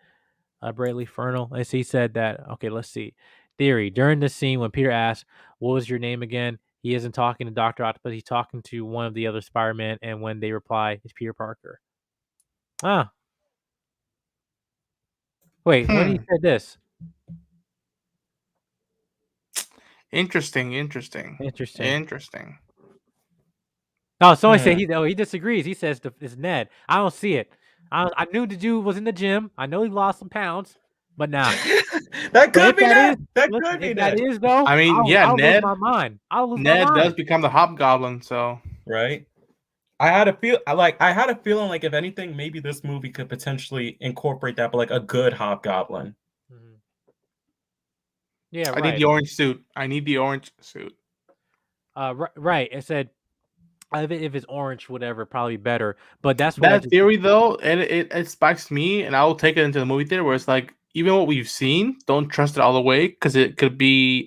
Braley Fernal. Let's see, he said that. Okay, let's see. Theory. During the scene when Peter asks, "What was your name again?" He isn't talking to Dr. Octopus. He's talking to one of the other Spider-Man, and when they reply, it's Peter Parker. Ah. Wait, when he said this? Interesting. Interesting. Oh, someone said he disagrees. He says it's Ned. I don't see it. I knew the dude was in the gym. I know he lost some pounds, but nah. That But could if be that Ned. is, That listen, could be if that Ned. is though, I mean, yeah, I'll lose Ned. my mind. I'll lose my Ned mind. does become the Hobgoblin, so Right. I had a feeling like if anything, maybe this movie could potentially incorporate that, but like a good Hobgoblin. Mhm. Yeah, I need right. the orange suit. Right. It said if it's orange, whatever, probably better. But that's what I That just theory though, and it spikes me, and I will take it into the movie theater where it's like, even what we've seen, don't trust it all the way, because it could be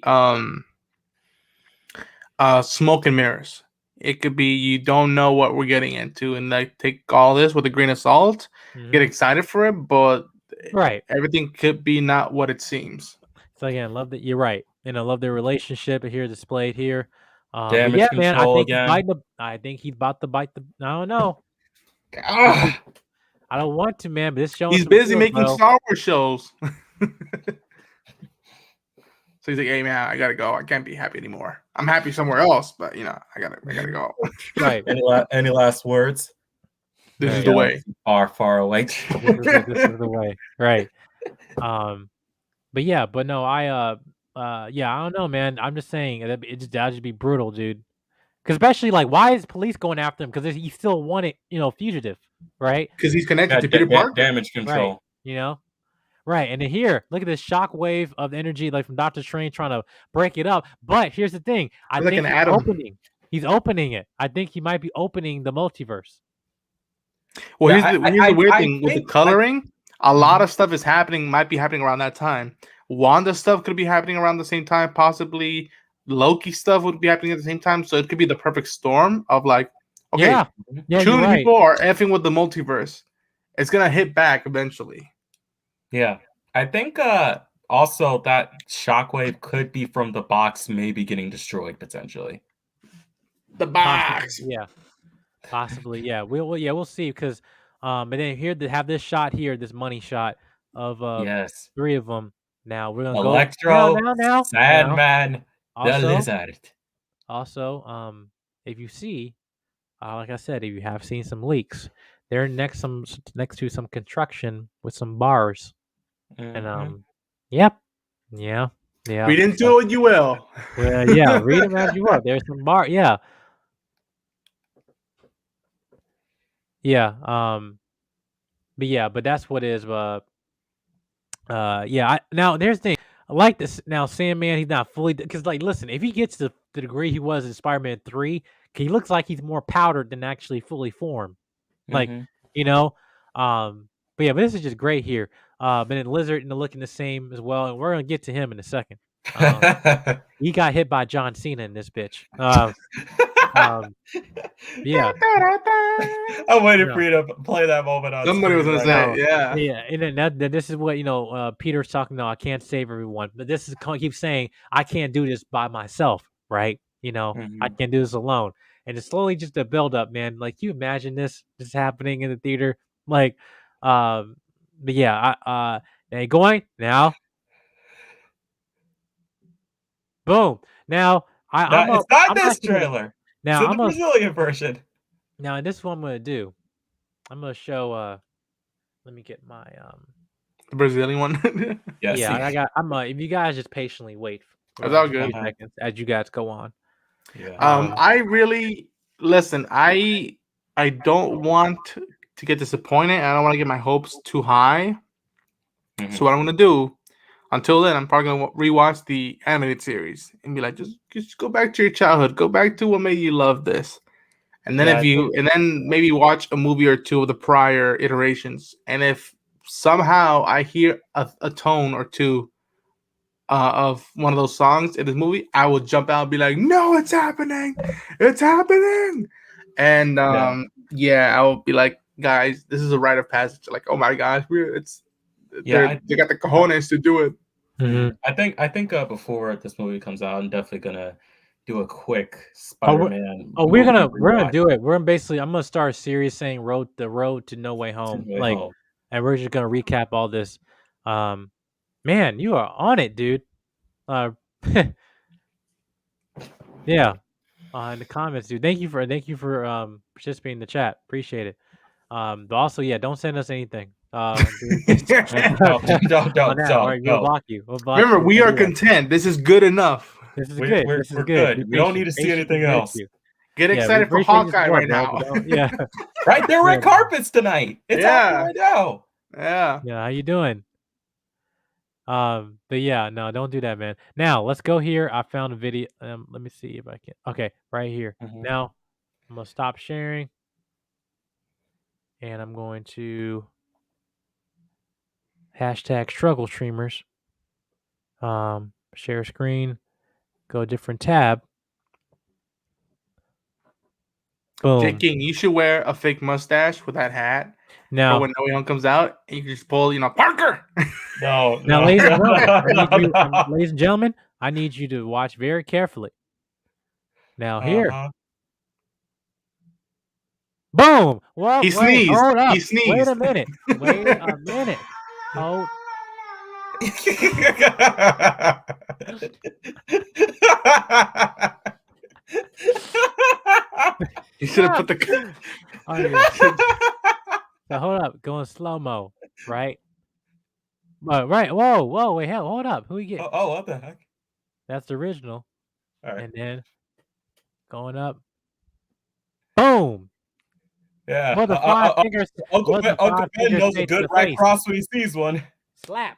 smoke and mirrors. It could be you don't know what we're getting into, and like take all this with a grain of salt. Get excited for it, but right. everything could be not what it seems. So again, love that you're right. Love their relationship here displayed here. But Damage yeah, man, I control think he's again. biting the. I think he's about to bite the. I don't know. Ah, I don't want to, man. But it's showing He's some busy feels, making bro. Star Wars shows. So he's like, "Hey man, I gotta go. I can't be happy anymore. I'm happy somewhere else, but I gotta go. Right. any last words? This There is you the go. way." Far away. This is the way. Right. But yeah, but no, yeah, I don't know, man. I'm just saying that'd just be brutal, dude. Because especially like, why is police going after him? Because he still wanted, fugitive, right? Because he's connected to Peter Parker. Damage control. Right. Right. And then here, look at this shockwave of energy, like from Doctor Strange trying to break it up. But here's the thing: I It's like think an atom. He's opening it. I think he might be opening the multiverse. Well, Yeah, here's the weird I thing with the think, coloring. A lot of stuff might be happening around that time. Wanda stuff could be happening around the same time. Possibly Loki stuff would be happening at the same time. So it could be the perfect storm of like, okay, Yeah, too you're many right. people are effing with the multiverse. It's gonna hit back eventually. Yeah, I think also that shockwave could be from the box maybe getting destroyed potentially. The box. Possibly, yeah. We'll see because and then here to have this shot here, this money shot of Yes. 3 of them. Now we're gonna Electro, go now. Sandman, the Also, Lizard. If you see, like I said, if you have seen some leaks, they're next to some construction with some bars, and yep, yeah. We didn't do it. You will. Yeah, read them as you will. There's some bar, yeah. But that's what is. Now there's the thing. I like this. Now Sandman, he's not fully because like, listen, if he gets to the degree he was in Spider-Man 3, he looks like he's more powdered than actually fully formed. Like, but this is just great here. But then Lizard looking the same as well, and we're gonna get to him in a second. He got hit by John Cena in this bitch. Yeah. I'm waiting for you to play that moment on Somebody was screen gonna right say, Yeah, and then this is what Peter's talking about. I can't save everyone, but this is keeps saying I can't do this by myself, right? I can't do this alone, and it's slowly just a build up, man. Like, you imagine this happening in the theater, like, but yeah, going now, boom. Now it's not this trailer. Now it's in the Brazilian version. Now, this is what I'm gonna do. I'm gonna show. Let me get my the Brazilian one. Yeah, if you guys just patiently wait for That's all a few good. seconds as you guys go on. Yeah. I really listen. I don't want to get disappointed. I don't want to get my hopes too high. So what I'm gonna do until then, I'm probably gonna rewatch the animated series and be like, just go back to your childhood. Go back to what made you love this. And then then maybe watch a movie or two of the prior iterations. And if somehow I hear a tone or two of one of those songs in this movie, I will jump out and be like, "No, it's happening! It's happening!" And I will be like, "Guys, this is a rite of passage." Like, oh my gosh, they got the cojones to do it. Mm-hmm. I think before this movie comes out, I'm definitely gonna do a quick Spider-Man. We're gonna do it. I'm gonna start a series saying the road to No Way Home. And we're just gonna recap all this. Man, you are on it, dude. Yeah. In the comments, dude. Thank you for participating in the chat. Appreciate it. But also, don't send us anything. Don't. We'll block you. Remember, we are content. This is good enough. This is good. We're good. We don't need to see anything else. Get excited for Hawkeye right now. Yeah. Right, there are red carpets tonight. It's happening right now. Yeah. Yeah, how you doing? But no, don't do that, man. Now let's go here. I found a video. Let me see if I can. Okay, right here. Now I'm gonna stop sharing, and I'm going to #struggle streamers. Share screen. Go a different tab. Boom. J. King, you should wear a fake mustache with that hat. Now, when No Way Home comes out, and you can just pull, Parker. No, Now, no. ladies and gentlemen, I need you to watch very carefully. Now here. Boom! Well, He wait, sneezed. hold up. He sneezed. Wait a minute. Wait a minute. Hold. You should have put the. Oh, yeah. So hold up. Going slow-mo, right? Right. Whoa. Wait, hell, hold up. Who we get? Oh, what the heck? That's the original. All right. And then going up. Boom! Yeah. Well, the five fingers. Uncle Ben knows a good right cross when he sees one. Slap.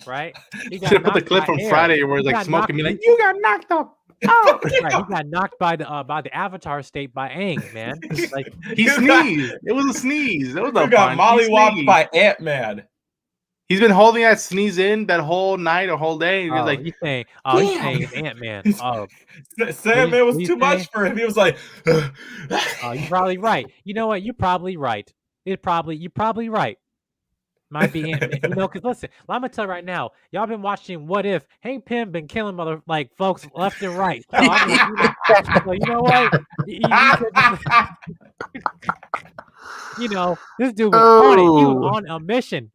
Right? He Should have put the clip from Friday where it's like smoking me like, you got knocked up. Oh, right. He got knocked by the Avatar state by Aang, man. Like he sneezed. It was a sneeze. That was no You got fun. mollywopped by Ant-Man. He's been holding that sneeze in that whole night or whole day. He's like, he's saying it's Ant-Man. Sandman was too much for him. He was like, you're probably right. You know what? You're probably right. You're probably right. Might be Ant-Man. You know, because listen, I'm gonna tell you right now, y'all been watching What If. Hank Pym been killing folks left and right. So, so you know what? You know, this dude was on it. He was on a mission.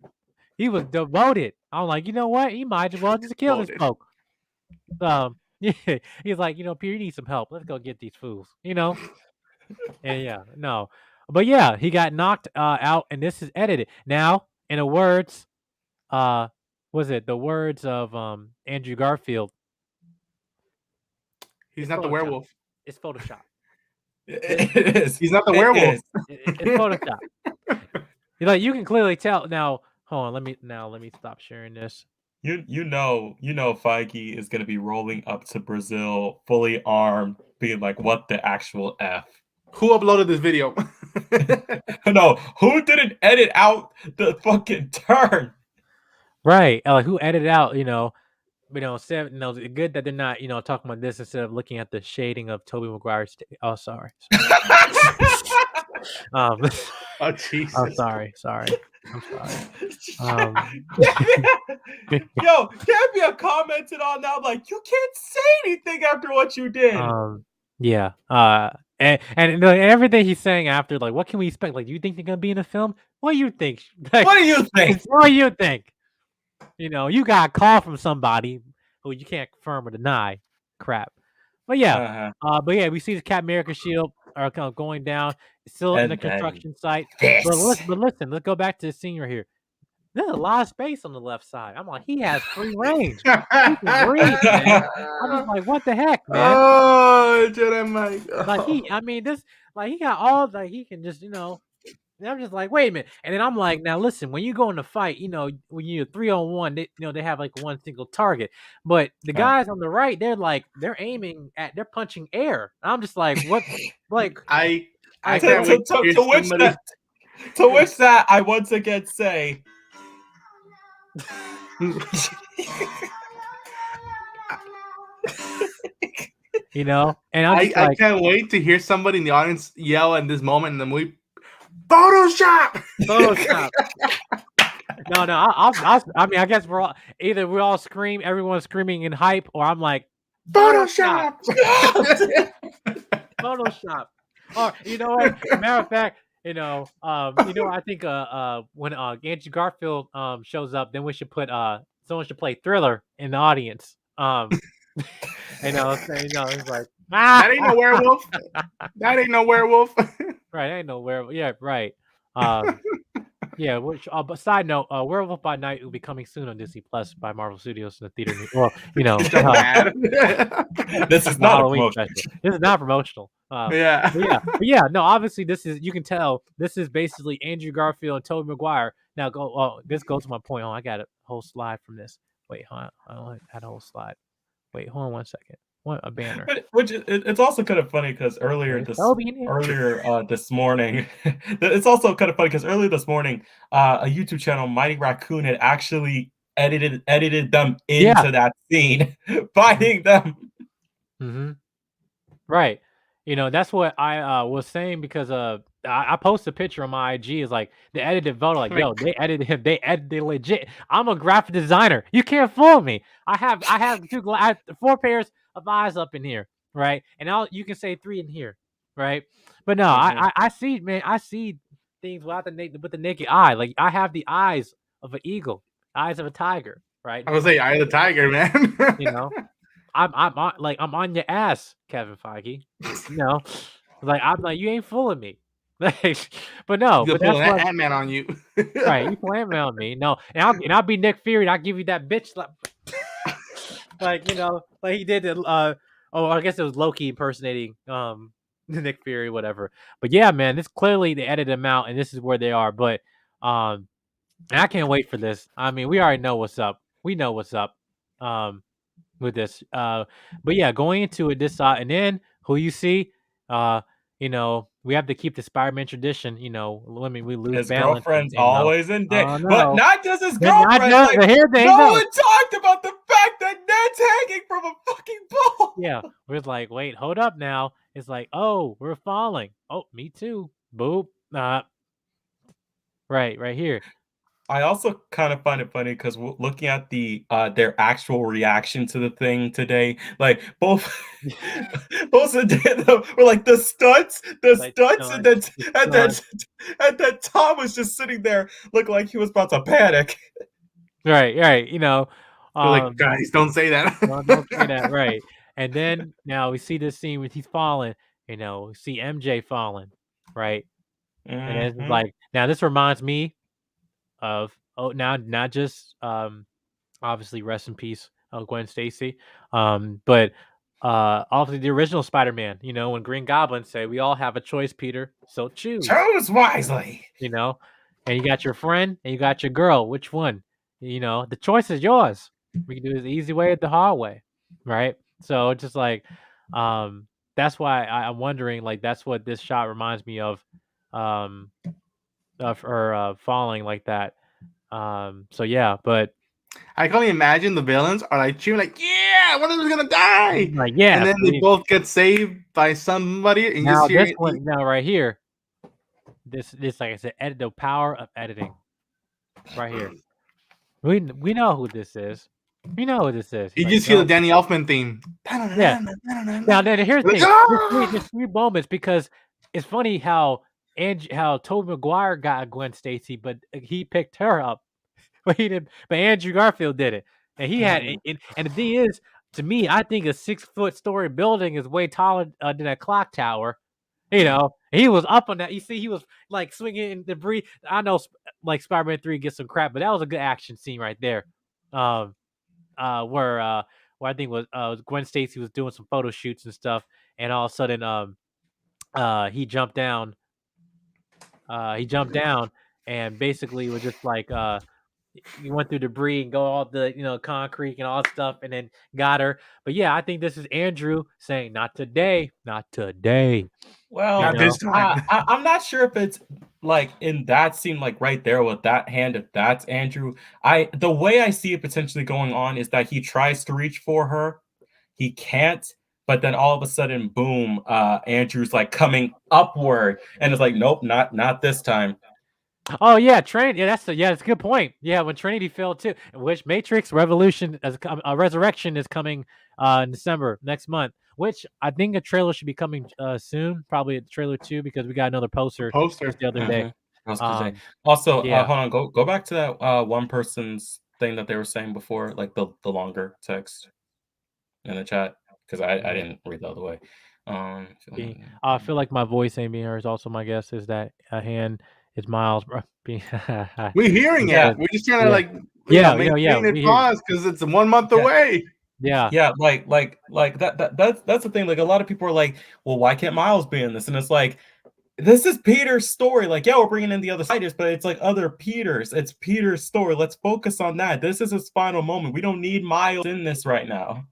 He was devoted. I'm like, you know what? He might as well just kill this folk. Yeah, he's like, Peter, you need some help. Let's go get these fools. And yeah, no, but yeah, he got knocked out, and this is edited now. In the words, was it the words of Andrew Garfield? He's not the werewolf. It's Photoshop. It is. He's not the werewolf. It's Photoshop. You can clearly tell now. Hold on, let me stop sharing this. You know Feige is gonna be rolling up to Brazil fully armed, being like, "What the actual f?" Who uploaded this video? No, who didn't edit out the fucking turn? Right, who edited out? Good that they're not talking about this instead of looking at the shading of Tobey Maguire's. Oh, sorry. Oh Jesus! I'm sorry. I'm sorry. Yo, can't be commented on now. Like, you can't say anything after what you did. Yeah. And everything he's saying after, like, what can we expect? Like, do you think they're gonna be in a film? What do you think? Like, what do you think? What do you think? You got a call from somebody who you can't confirm or deny. Crap. But yeah. We see the Captain America shield are kind of going down. It's still in the construction site. But listen, let's go back to the scene right here. There's a lot of space on the left side. I'm like, he has free range. He can breathe, man. I'm just like, what the heck, man? Oh, Jedi Mike. He got all he can just, And I'm just like, wait a minute. And then I'm like, now listen, when you go in the fight, when you're 3-on-1, they have like one single target. But the guys on the right, they're aiming they're punching air. I'm just like, what? Like, I can't wait to hear somebody. To which that I once again say. And I can't wait to hear somebody in the audience yell in this moment in the movie, Photoshop. No, I guess we're all scream, everyone's screaming in hype, or I'm like, Photoshop. Photoshop. Or you know what? Matter of fact, I think when Andrew Garfield shows up, then we should put someone should play Thriller in the audience. It's like that ain't no werewolf. That ain't no werewolf. Right, ain't no werewolf. Yeah, right. Yeah. Which, but side note, Werewolf by Night will be coming soon on Disney Plus by Marvel Studios in the theater. Well, this is not a promotion. This is not promotional. Yeah. But yeah. No, obviously you can tell this is basically Andrew Garfield and Tobey Maguire. Now this goes to my point. I got a whole slide from this. Wait, hold on. I had a whole slide. Wait, hold on 1 second. What a banner! It's also kind of funny because earlier this morning, it's also kind of funny because earlier this morning, a YouTube channel, Mighty Raccoon, had actually edited them into that scene, fighting them. Mm-hmm. Right. That's what I was saying because I posted a picture on my IG. Is like the edited photo, like yo, they edited him. They edited legit. I'm a graphic designer. You can't fool me. I have I have 4 pairs of eyes up in here, right? And you can say 3 in here, right? But no, I see, man. I see things without with the naked eye. Like I have the eyes of an eagle, eyes of a tiger, right? I was say, "Eye of the tiger, man." You know, I'm on your ass, Kevin Feige. I'm like you ain't fooling me. Like, but no, He's but gonna that's pull what an Ant-Man on you. right. You playing on me, no, and I'll be Nick Fury. And I'll give you that bitch slap, like like he did. I guess it was Loki impersonating Nick Fury, whatever. But yeah, man, this clearly they edited them out, and this is where they are. But and I can't wait for this. I mean, we already know what's up. We know what's up. With this. But yeah, going into it this and then who you see, we have to keep the Spider-Man tradition. Women we lose His balance. girlfriend's And, always in debt, oh but no, not just his but not girlfriend. just, Like here they no go. one talked about the fact that Ned's hanging from a fucking pole. Yeah, we're like, wait, hold up now. It's like, oh, we're falling. Oh, me too. Boop. Right here. I also kind of find it funny because looking at their actual reaction to the thing today, like both of them were like the stunts, and then Tom was just sitting there looking like he was about to panic. Right. You're like, guys, don't say that. Don't say that, right? And then now we see this scene where he's falling. We see MJ falling, right? And it's like now this reminds me of now not just obviously rest in peace Gwen Stacy, but obviously the original Spider-Man. When Green Goblin said we all have a choice, Peter, so choose wisely. And you got your friend and you got your girl. Which one? The choice is yours. We can do it the easy way or the hard way, right? So it's just like that's why I'm wondering, like that's what this shot reminds me of her falling like that. So yeah, but I can only imagine the villains are like cheering, like, yeah, one of them's gonna die. like yeah, and then they both get saved by somebody. And now you just hear this one, now right here, this like I said, the power of editing, right here. We know who this is. We know who this is. You just hear the Danny Elfman theme. Yeah. Now then, here's the thing. There's 3 moments because it's funny how Tobey Maguire got Gwen Stacy, but he picked her up. But he didn't. But Andrew Garfield did it, and he had. And the thing is, to me, I think a 6-foot story building is way taller than a clock tower. He was up on that. You see, he was like swinging in debris. I know, like Spider-Man 3 gets some crap, but that was a good action scene right there. Where I think was Gwen Stacy was doing some photo shoots and stuff, and all of a sudden, he jumped down. And basically was just like he went through debris and go all the concrete and all that stuff, and then got her. But yeah, I think this is Andrew saying, "Not today, not today." Well, Not this time. I'm not sure if it's like in that scene, like right there with that hand, if that's Andrew. The way I see it potentially going on is that he tries to reach for her, he can't, but then all of a sudden, boom, Andrew's like coming upward, and it's like, nope, not this time. Oh yeah, Trinity. Yeah, that's a good point. Yeah, when Trinity fell too, which Matrix Revolution Resurrection is coming in December next month. Which I think a trailer should be coming soon, probably a trailer 2 because we got another poster just the other day. Also, hold on, go back to that one person's thing that they were saying before, like the longer text in the chat, because I didn't read the other way. I feel like my voice ain't being heard. Is also my guess is that a hand is Miles. We're hearing it. We're just trying to maintain it pause because it's 1 month away. Yeah, like that's the thing. Like a lot of people are like, well, why can't Miles be in this? And it's like, this is Peter's story. Like, yeah, we're bringing in the other Spiders, but it's like other Peters. It's Peter's story. Let's focus on that. This is his final moment. We don't need Miles in this right now.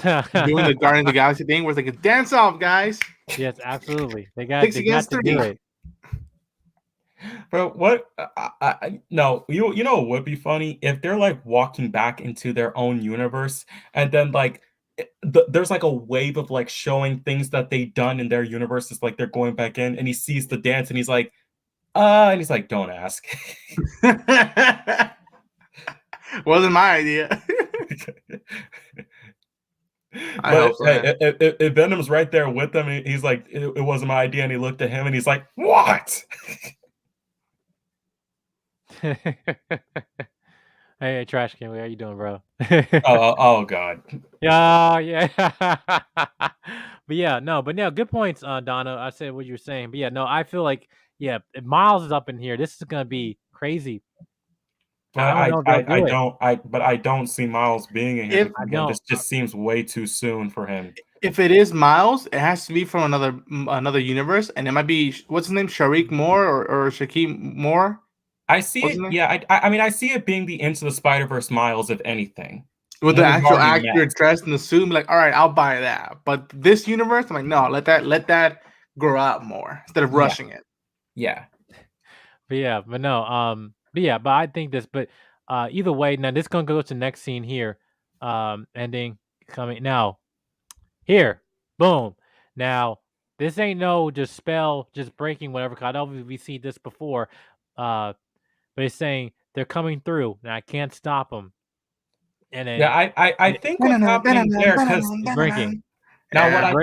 Doing the Guardians of the Galaxy thing where it's like a dance off, guys. Yes, absolutely. They got to do it. Bro, what? No, you know what would be funny if they're like walking back into their own universe, and then like there's like a wave of like showing things that they done in their universes, like they're going back in, and he sees the dance, and he's like, don't ask. Wasn't my idea. I But hope so, man. if Venom's right there with him, he's like, it wasn't my idea, and he looked at him, and he's like, what? Hey, Trash Can, how you doing, bro? oh God. Yeah. But yeah, no, good points, Donna. I said what you were saying, but yeah, no, I feel like if Miles is up in here, this is gonna be crazy. But I don't know if they'll do it. I don't see Miles being in here. I Again, don't. this just seems way too soon for him. If it is Miles, it has to be from another universe, and it might be what's his name, Sharik Moore or Shaquem Moore. I see it. Yeah, I mean, I see it being the Into the Spider-Verse Miles, if anything. With the actual actor dressed in the suit, like, all right, I'll buy that. But this universe, I'm like, no, let that grow out more instead of rushing it. Yeah. But I think this. But either way, now this gonna go to the next scene here. Ending coming now. Here, boom. Now this ain't no just spell, just breaking whatever. Cause I know we see this before. But it's saying they're coming through, and I can't stop them. And then I think what's happening there, because breaking. Now,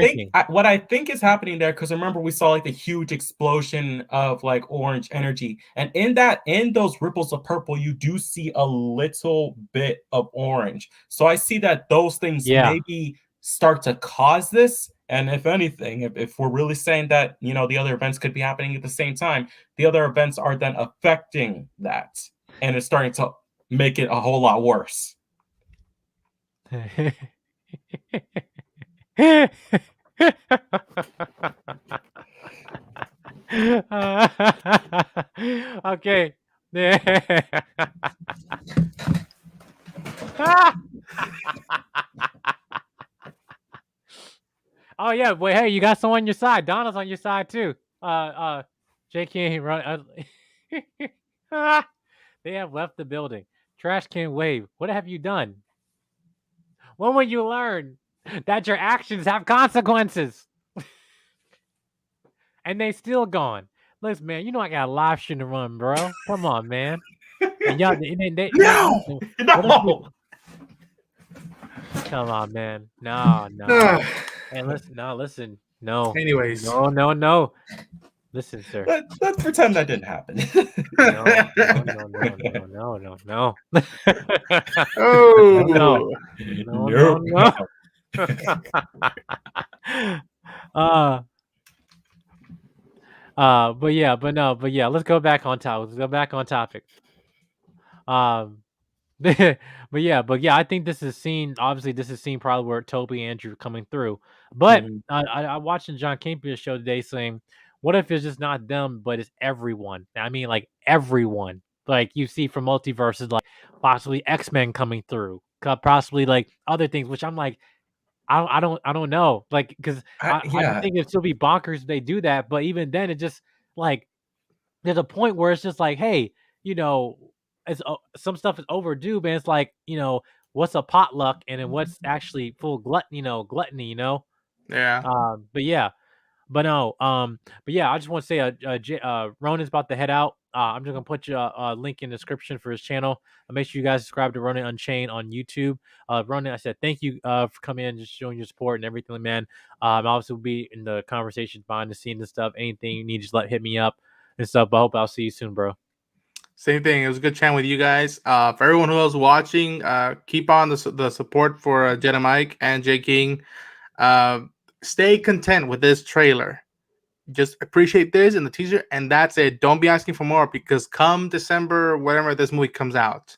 what I think is happening there, because remember we saw like the huge explosion of like orange energy, and in those ripples of purple, you do see a little bit of orange. So I see that those things maybe start to cause this. And if anything, if we're really saying that, the other events could be happening at the same time, the other events are then affecting that, and it's starting to make it a whole lot worse. Okay. Oh yeah, wait, hey, you got someone on your side. Donna's on your side too. JK run. They have left the building. Trash Can wave. What have you done? When will you learn that your actions have consequences? And they still gone. Listen, man, I got a live stream to run, bro. Come on, man. And y'all, no. Come on, man. No. And listen. No. Anyways. No. Listen, sir. Let's pretend that didn't happen. No. Oh. No. But yeah, let's go back on topic. But yeah, I think this is seen. Obviously, this is seen probably where Toby and Andrew coming through. But I watched the John Campion's show today saying, what if it's just not them, but it's everyone? I mean, like everyone. Like you see from multiverses, like possibly X-Men coming through, possibly like other things. Which I'm like, I don't know, like because I think it'd still be bonkers if they do that. But even then, it just like there's a point where it's just like, hey, it's some stuff is overdue, man. It's like, what's a potluck and then what's actually full gluttony, Yeah. But I just want to say, Ronan's about to head out. I'm just gonna put you a link in the description for his channel. Make sure you guys subscribe to Ronan Unchained on YouTube. Ronan, I said thank you for coming in, just showing your support and everything, man. Obviously will be in the conversations behind the scenes and stuff. Anything you need, just hit me up and stuff. But I hope I'll see you soon, bro. Same thing. It was a good chatting with you guys. For everyone who was watching, keep on the support for Jedi Mike and J King. Stay content with this trailer. Just appreciate this and the teaser, and that's it. Don't be asking for more, because come December, whenever this movie comes out,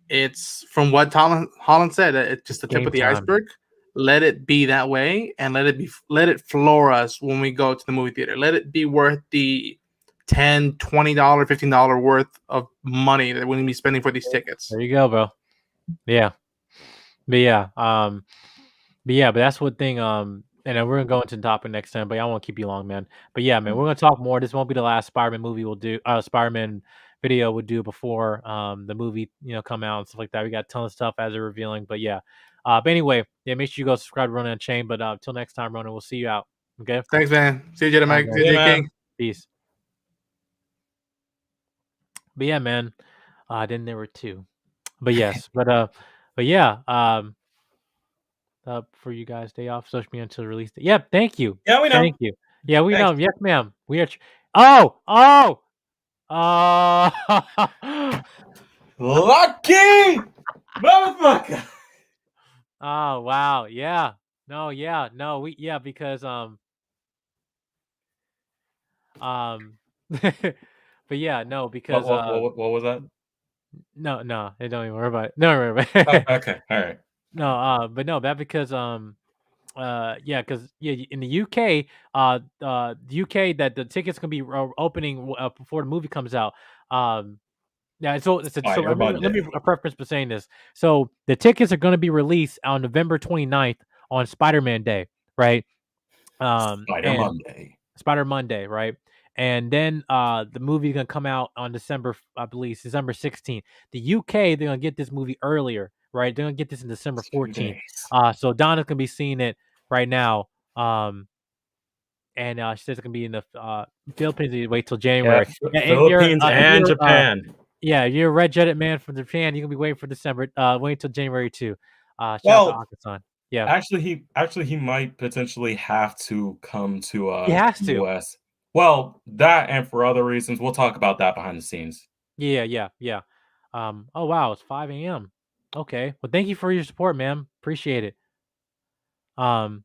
it's from what Holland said. It's just the tip of the iceberg. Let it be that way, and let it floor us when we go to the movie theater. Let it be worth the $10, $20, $15 worth of money that we're gonna be spending for these tickets. There you go, bro. Yeah. But that's one thing. And then we're gonna go into the topic next time, but I won't keep you long, man. But yeah, man, we're gonna talk more. This won't be the last Spider-Man movie we'll do. Spider-Man video we'll do before the movie, come out and stuff like that. We got a ton of stuff as they're revealing. But yeah, But anyway, yeah, make sure you go subscribe to Ronan Unchained. But until next time, Ronan, we'll see you out. Okay. Thanks, man. See you, Jedi Mike. See you, Yeah, Jay man. King. Peace. But yeah, man. Then there were two. But yes, but yeah. For you guys, day off, social media until release day. Yep, thank you. Yeah, we know. Thank you. Yeah, we Thanks. know. Yes, ma'am. We are. Oh. Lucky motherfucker. Oh wow, yeah. No, yeah, no, because but yeah, no, because What was that? no, don't even worry about it. No, worry about Oh, it. okay, all right. No, but no, that because yeah, because in the UK, the UK that the tickets can be opening before the movie comes out. Yeah, so let me Monday. a preference for saying this. So the tickets are going to be released on November 29th on Spider-Man Day, right? Spider And Monday. Spider Monday, right? And then the movie's gonna come out on I believe December 16th. The UK, they're gonna get this movie earlier, right? They're gonna get this in December 2 14th. days. So Donna's gonna be seeing it right now. And she says it's gonna be in the Philippines. You wait till Yeah, January. Yeah, Philippines and Japan. Yeah, you're a red jetted man from Japan. You're gonna be waiting for December. Wait till January too. Shout out to Well, Akasan. Yeah, actually he might potentially have to come to he has to. US. Well, that and for other reasons, we'll talk about that behind the scenes. Yeah. Oh wow, it's 5 a.m. Okay. Well, thank you for your support, man. Appreciate it. Um,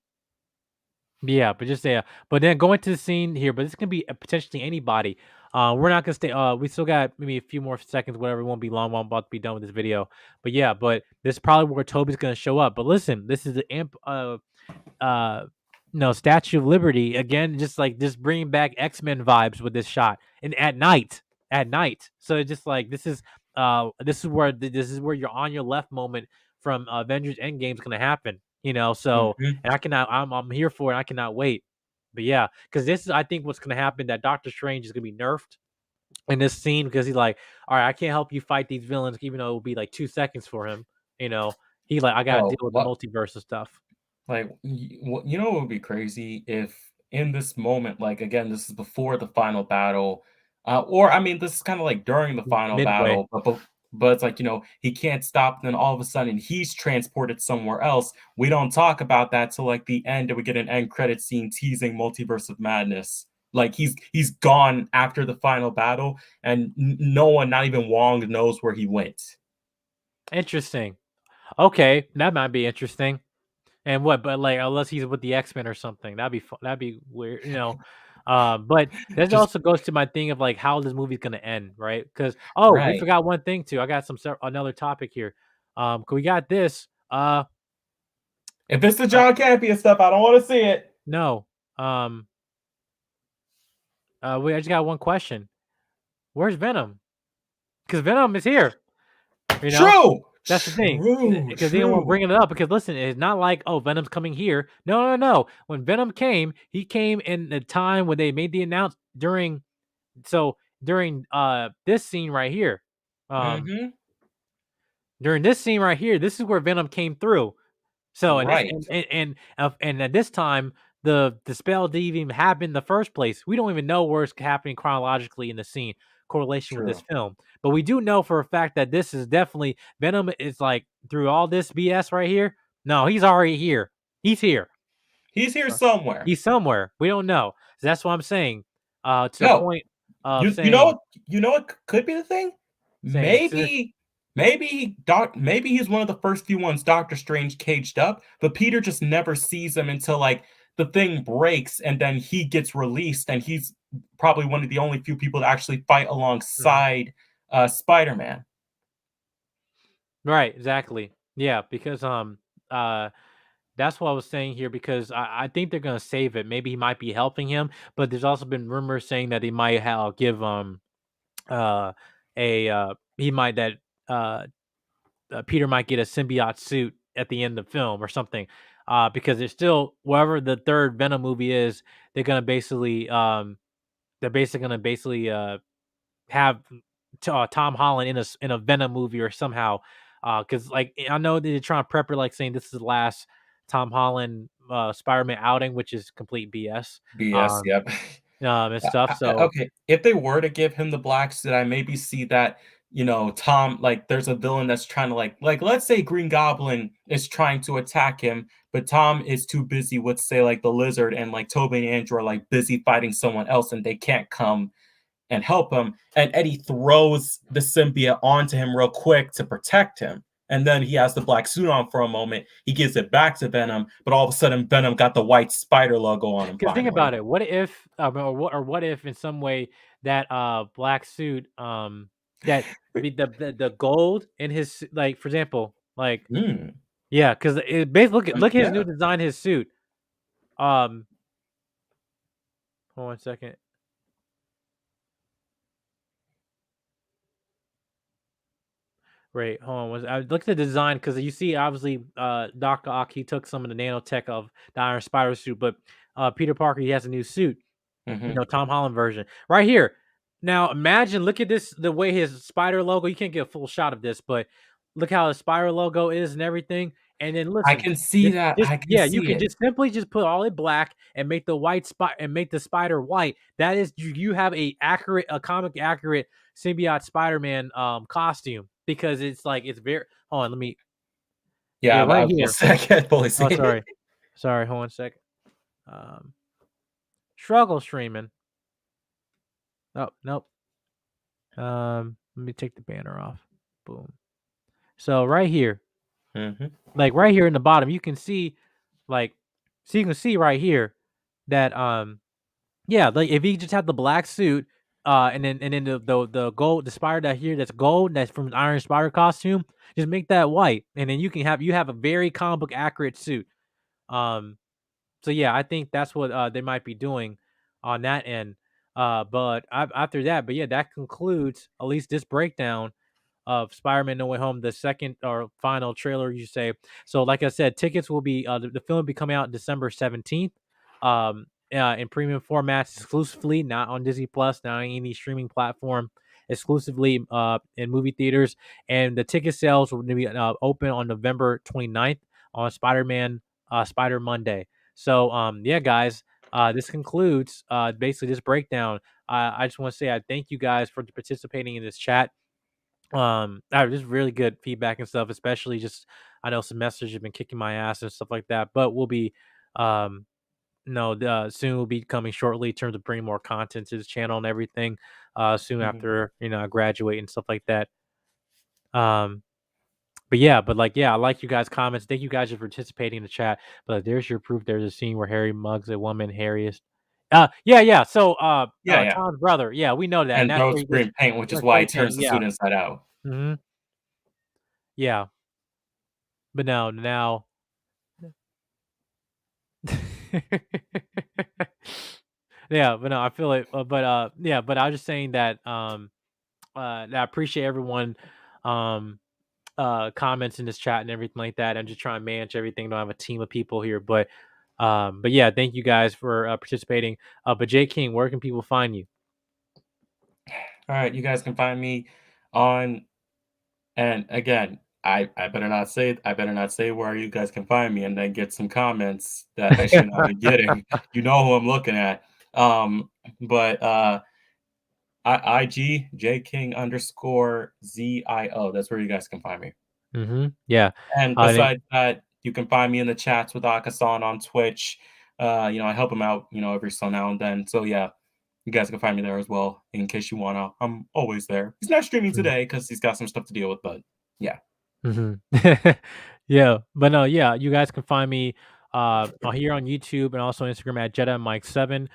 yeah, but just yeah. But then going to the scene here, but this can be potentially anybody. We're not gonna stay. We still got maybe a few more seconds, whatever. It won't be long. I'm about to be done with this video. But yeah, but this is probably where Toby's gonna show up. But listen, this is the no Statue of Liberty again, just bringing back X-Men vibes with this shot, and at night. So it's just like this is where you're on your left moment from Avengers Endgame is gonna happen, so Mhm. and I'm here for it. I cannot wait. But yeah, because this is I think what's gonna happen, that Doctor Strange is gonna be nerfed in this scene, because he's like, all right, I can't help you fight these villains, even though it will be like 2 seconds for him. He like, I gotta Oh, deal with the what? multiverse and stuff. Like, you know what would be crazy if in this moment, like again, this is before the final battle, or I mean, this is kind of like during the final Midway. battle, but it's like he can't stop. Then all of a sudden, he's transported somewhere else. We don't talk about that till like the end, and we get an end credit scene teasing Multiverse of Madness. Like he's gone after the final battle, and no one, not even Wong, knows where he went. Interesting. Okay, that might be interesting. And what? But like, unless he's with the X-Men or something, that'd be fun. That'd be weird. But that Just also goes to my thing of like how this movie's gonna end, right? Because we right. forgot one thing too. I got another topic here. We got this. If it's the John Campea stuff, I don't want to see it. No. I just got one question. Where's Venom? Because Venom is here. True. That's the thing, because they don't want bringing it up. Because listen, it's not like, oh, Venom's coming here. No. When Venom came, he came in the time when they made the announcement during this scene right here. During this scene right here, this is where Venom came through. So Right. and at this time, the spell didn't even happen in the first place. We don't even know where it's happening chronologically in the scene correlation with this film. But we do know for a fact that this is definitely Venom is like through all this BS right here. No, he's already here. He's here. He's here somewhere. He's somewhere. We don't know. So that's what I'm saying. To the No. point of You saying, know what could be the thing? saying Maybe he's one of the first few ones Doctor Strange caged up, but Peter just never sees him until like the thing breaks and then he gets released, and he's probably one of the only few people to actually fight alongside Spider-Man. Right, exactly. Yeah, because that's what I was saying here, because I think they're gonna save it. Maybe he might be helping him, but there's also been rumors saying that they might give he might that Peter might get a symbiote suit at the end of the film or something. Because there's still, wherever the third Venom movie is, they're gonna basically have Tom Holland in a Venom movie or somehow. Because like I know they're trying to prep her, like saying this is the last Tom Holland Spider-Man outing, which is complete BS. BS, yep. And stuff. So Okay, if they were to give him the black suit, I maybe see that, Tom, like there's a villain that's trying to like let's say Green Goblin is trying to attack him, but Tom is too busy with say like the Lizard, and like Tobey and Andrew are like busy fighting someone else and they can't come and help him. And Eddie throws the symbiote onto him real quick to protect him. And then he has the black suit on for a moment. He gives it back to Venom, but all of a sudden Venom got the white spider logo on him. Because think about it. What if, or what if in some way that black suit, that the gold in his, like for example, like yeah, because it basically look at his new design, his suit. Hold on 1 second. Right, hold on. I looked at the design because you see, obviously, Dr. Ock, he took some of the nanotech of the Iron Spider suit, but Peter Parker, he has a new suit, Tom Holland version right here. Now, imagine, look at this, the way his spider logo. You can't get a full shot of this, but look how the spider logo is and everything. And then listen, I can see that. You can just simply just put all it black and make the white spot and make the spider white. That is, you have a comic accurate symbiote Spider-Man costume, because it's like, it's very, hold on, let me, right here. I can't fully see. Oh, sorry, hold on a second. Struggle streaming. Oh, nope. Let me take the banner off. Boom. So right here, like right here in the bottom, you can see, like, so you can see right here that yeah, like if you just have the black suit, and then the gold, the spider that here that's gold, that's from the Iron Spider costume, just make that white, and then you have a very comic book accurate suit. So yeah, I think that's what they might be doing on that end. But after that, but yeah, that concludes at least this breakdown of Spider-Man No Way Home, the second or final trailer, you say. So like I said, tickets will be the film will be coming out December 17th. In premium formats exclusively, not on Disney Plus, not on any streaming platform, exclusively in movie theaters. And the ticket sales will be open on November 29th on Spider-Man Spider Monday. So yeah, guys, this concludes basically this breakdown. I just want to say I thank you guys for participating in this chat. Just really good feedback and stuff, especially just, I know some messages have been kicking my ass and stuff like that, but we'll be soon will be coming shortly in terms of bringing more content to this channel and everything soon after I graduate and stuff like that. But yeah, I like you guys' comments. Thank you guys for participating in the chat. But there's your proof. There's a scene where Harry mugs a woman, Harry's. Yeah. So Tom's brother. Yeah, we know that. And throws green paint, which is why he turns the suit inside out. Yeah. But now yeah, but no, I feel it. But I was just saying that I appreciate everyone comments in this chat and everything like that. I'm just trying to manage everything. Don't have a team of people here, but yeah, thank you guys for participating. But J King, where can people find you? All right, you guys can find me on, and again, I better not say where you guys can find me and then get some comments that I should not be getting. You know who I'm looking at. But IG JKing_ZIO. That's where you guys can find me. Yeah. And besides that, you can find me in the chats with Akasan on Twitch. I help him out, every so now and then. So yeah, you guys can find me there as well in case you wanna. I'm always there. He's not streaming today because he's got some stuff to deal with, but yeah. Yeah, but no, yeah, you guys can find me here on YouTube and also Instagram at Jedi Mike 7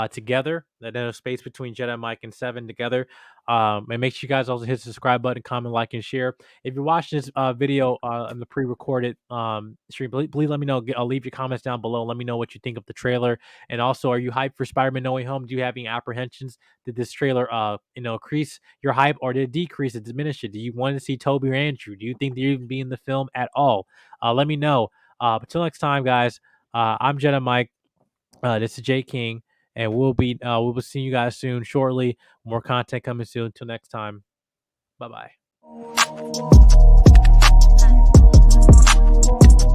together. There's a space between Jedi Mike and 7 together. And make sure you guys also hit the subscribe button, comment, like, and share. If you're watching this video in the pre-recorded stream, please let me know. I'll leave your comments down below. Let me know what you think of the trailer. And also, are you hyped for Spider-Man No Way Home? Do you have any apprehensions? Did this trailer increase your hype, or did it decrease it, diminish it? Do you want to see Tobey or Andrew? Do you think they'll even be in the film at all? Let me know. But till next time, guys, I'm Jedi Mike. This is J King, and we'll see you guys soon, shortly. More content coming soon. Until next time, bye bye.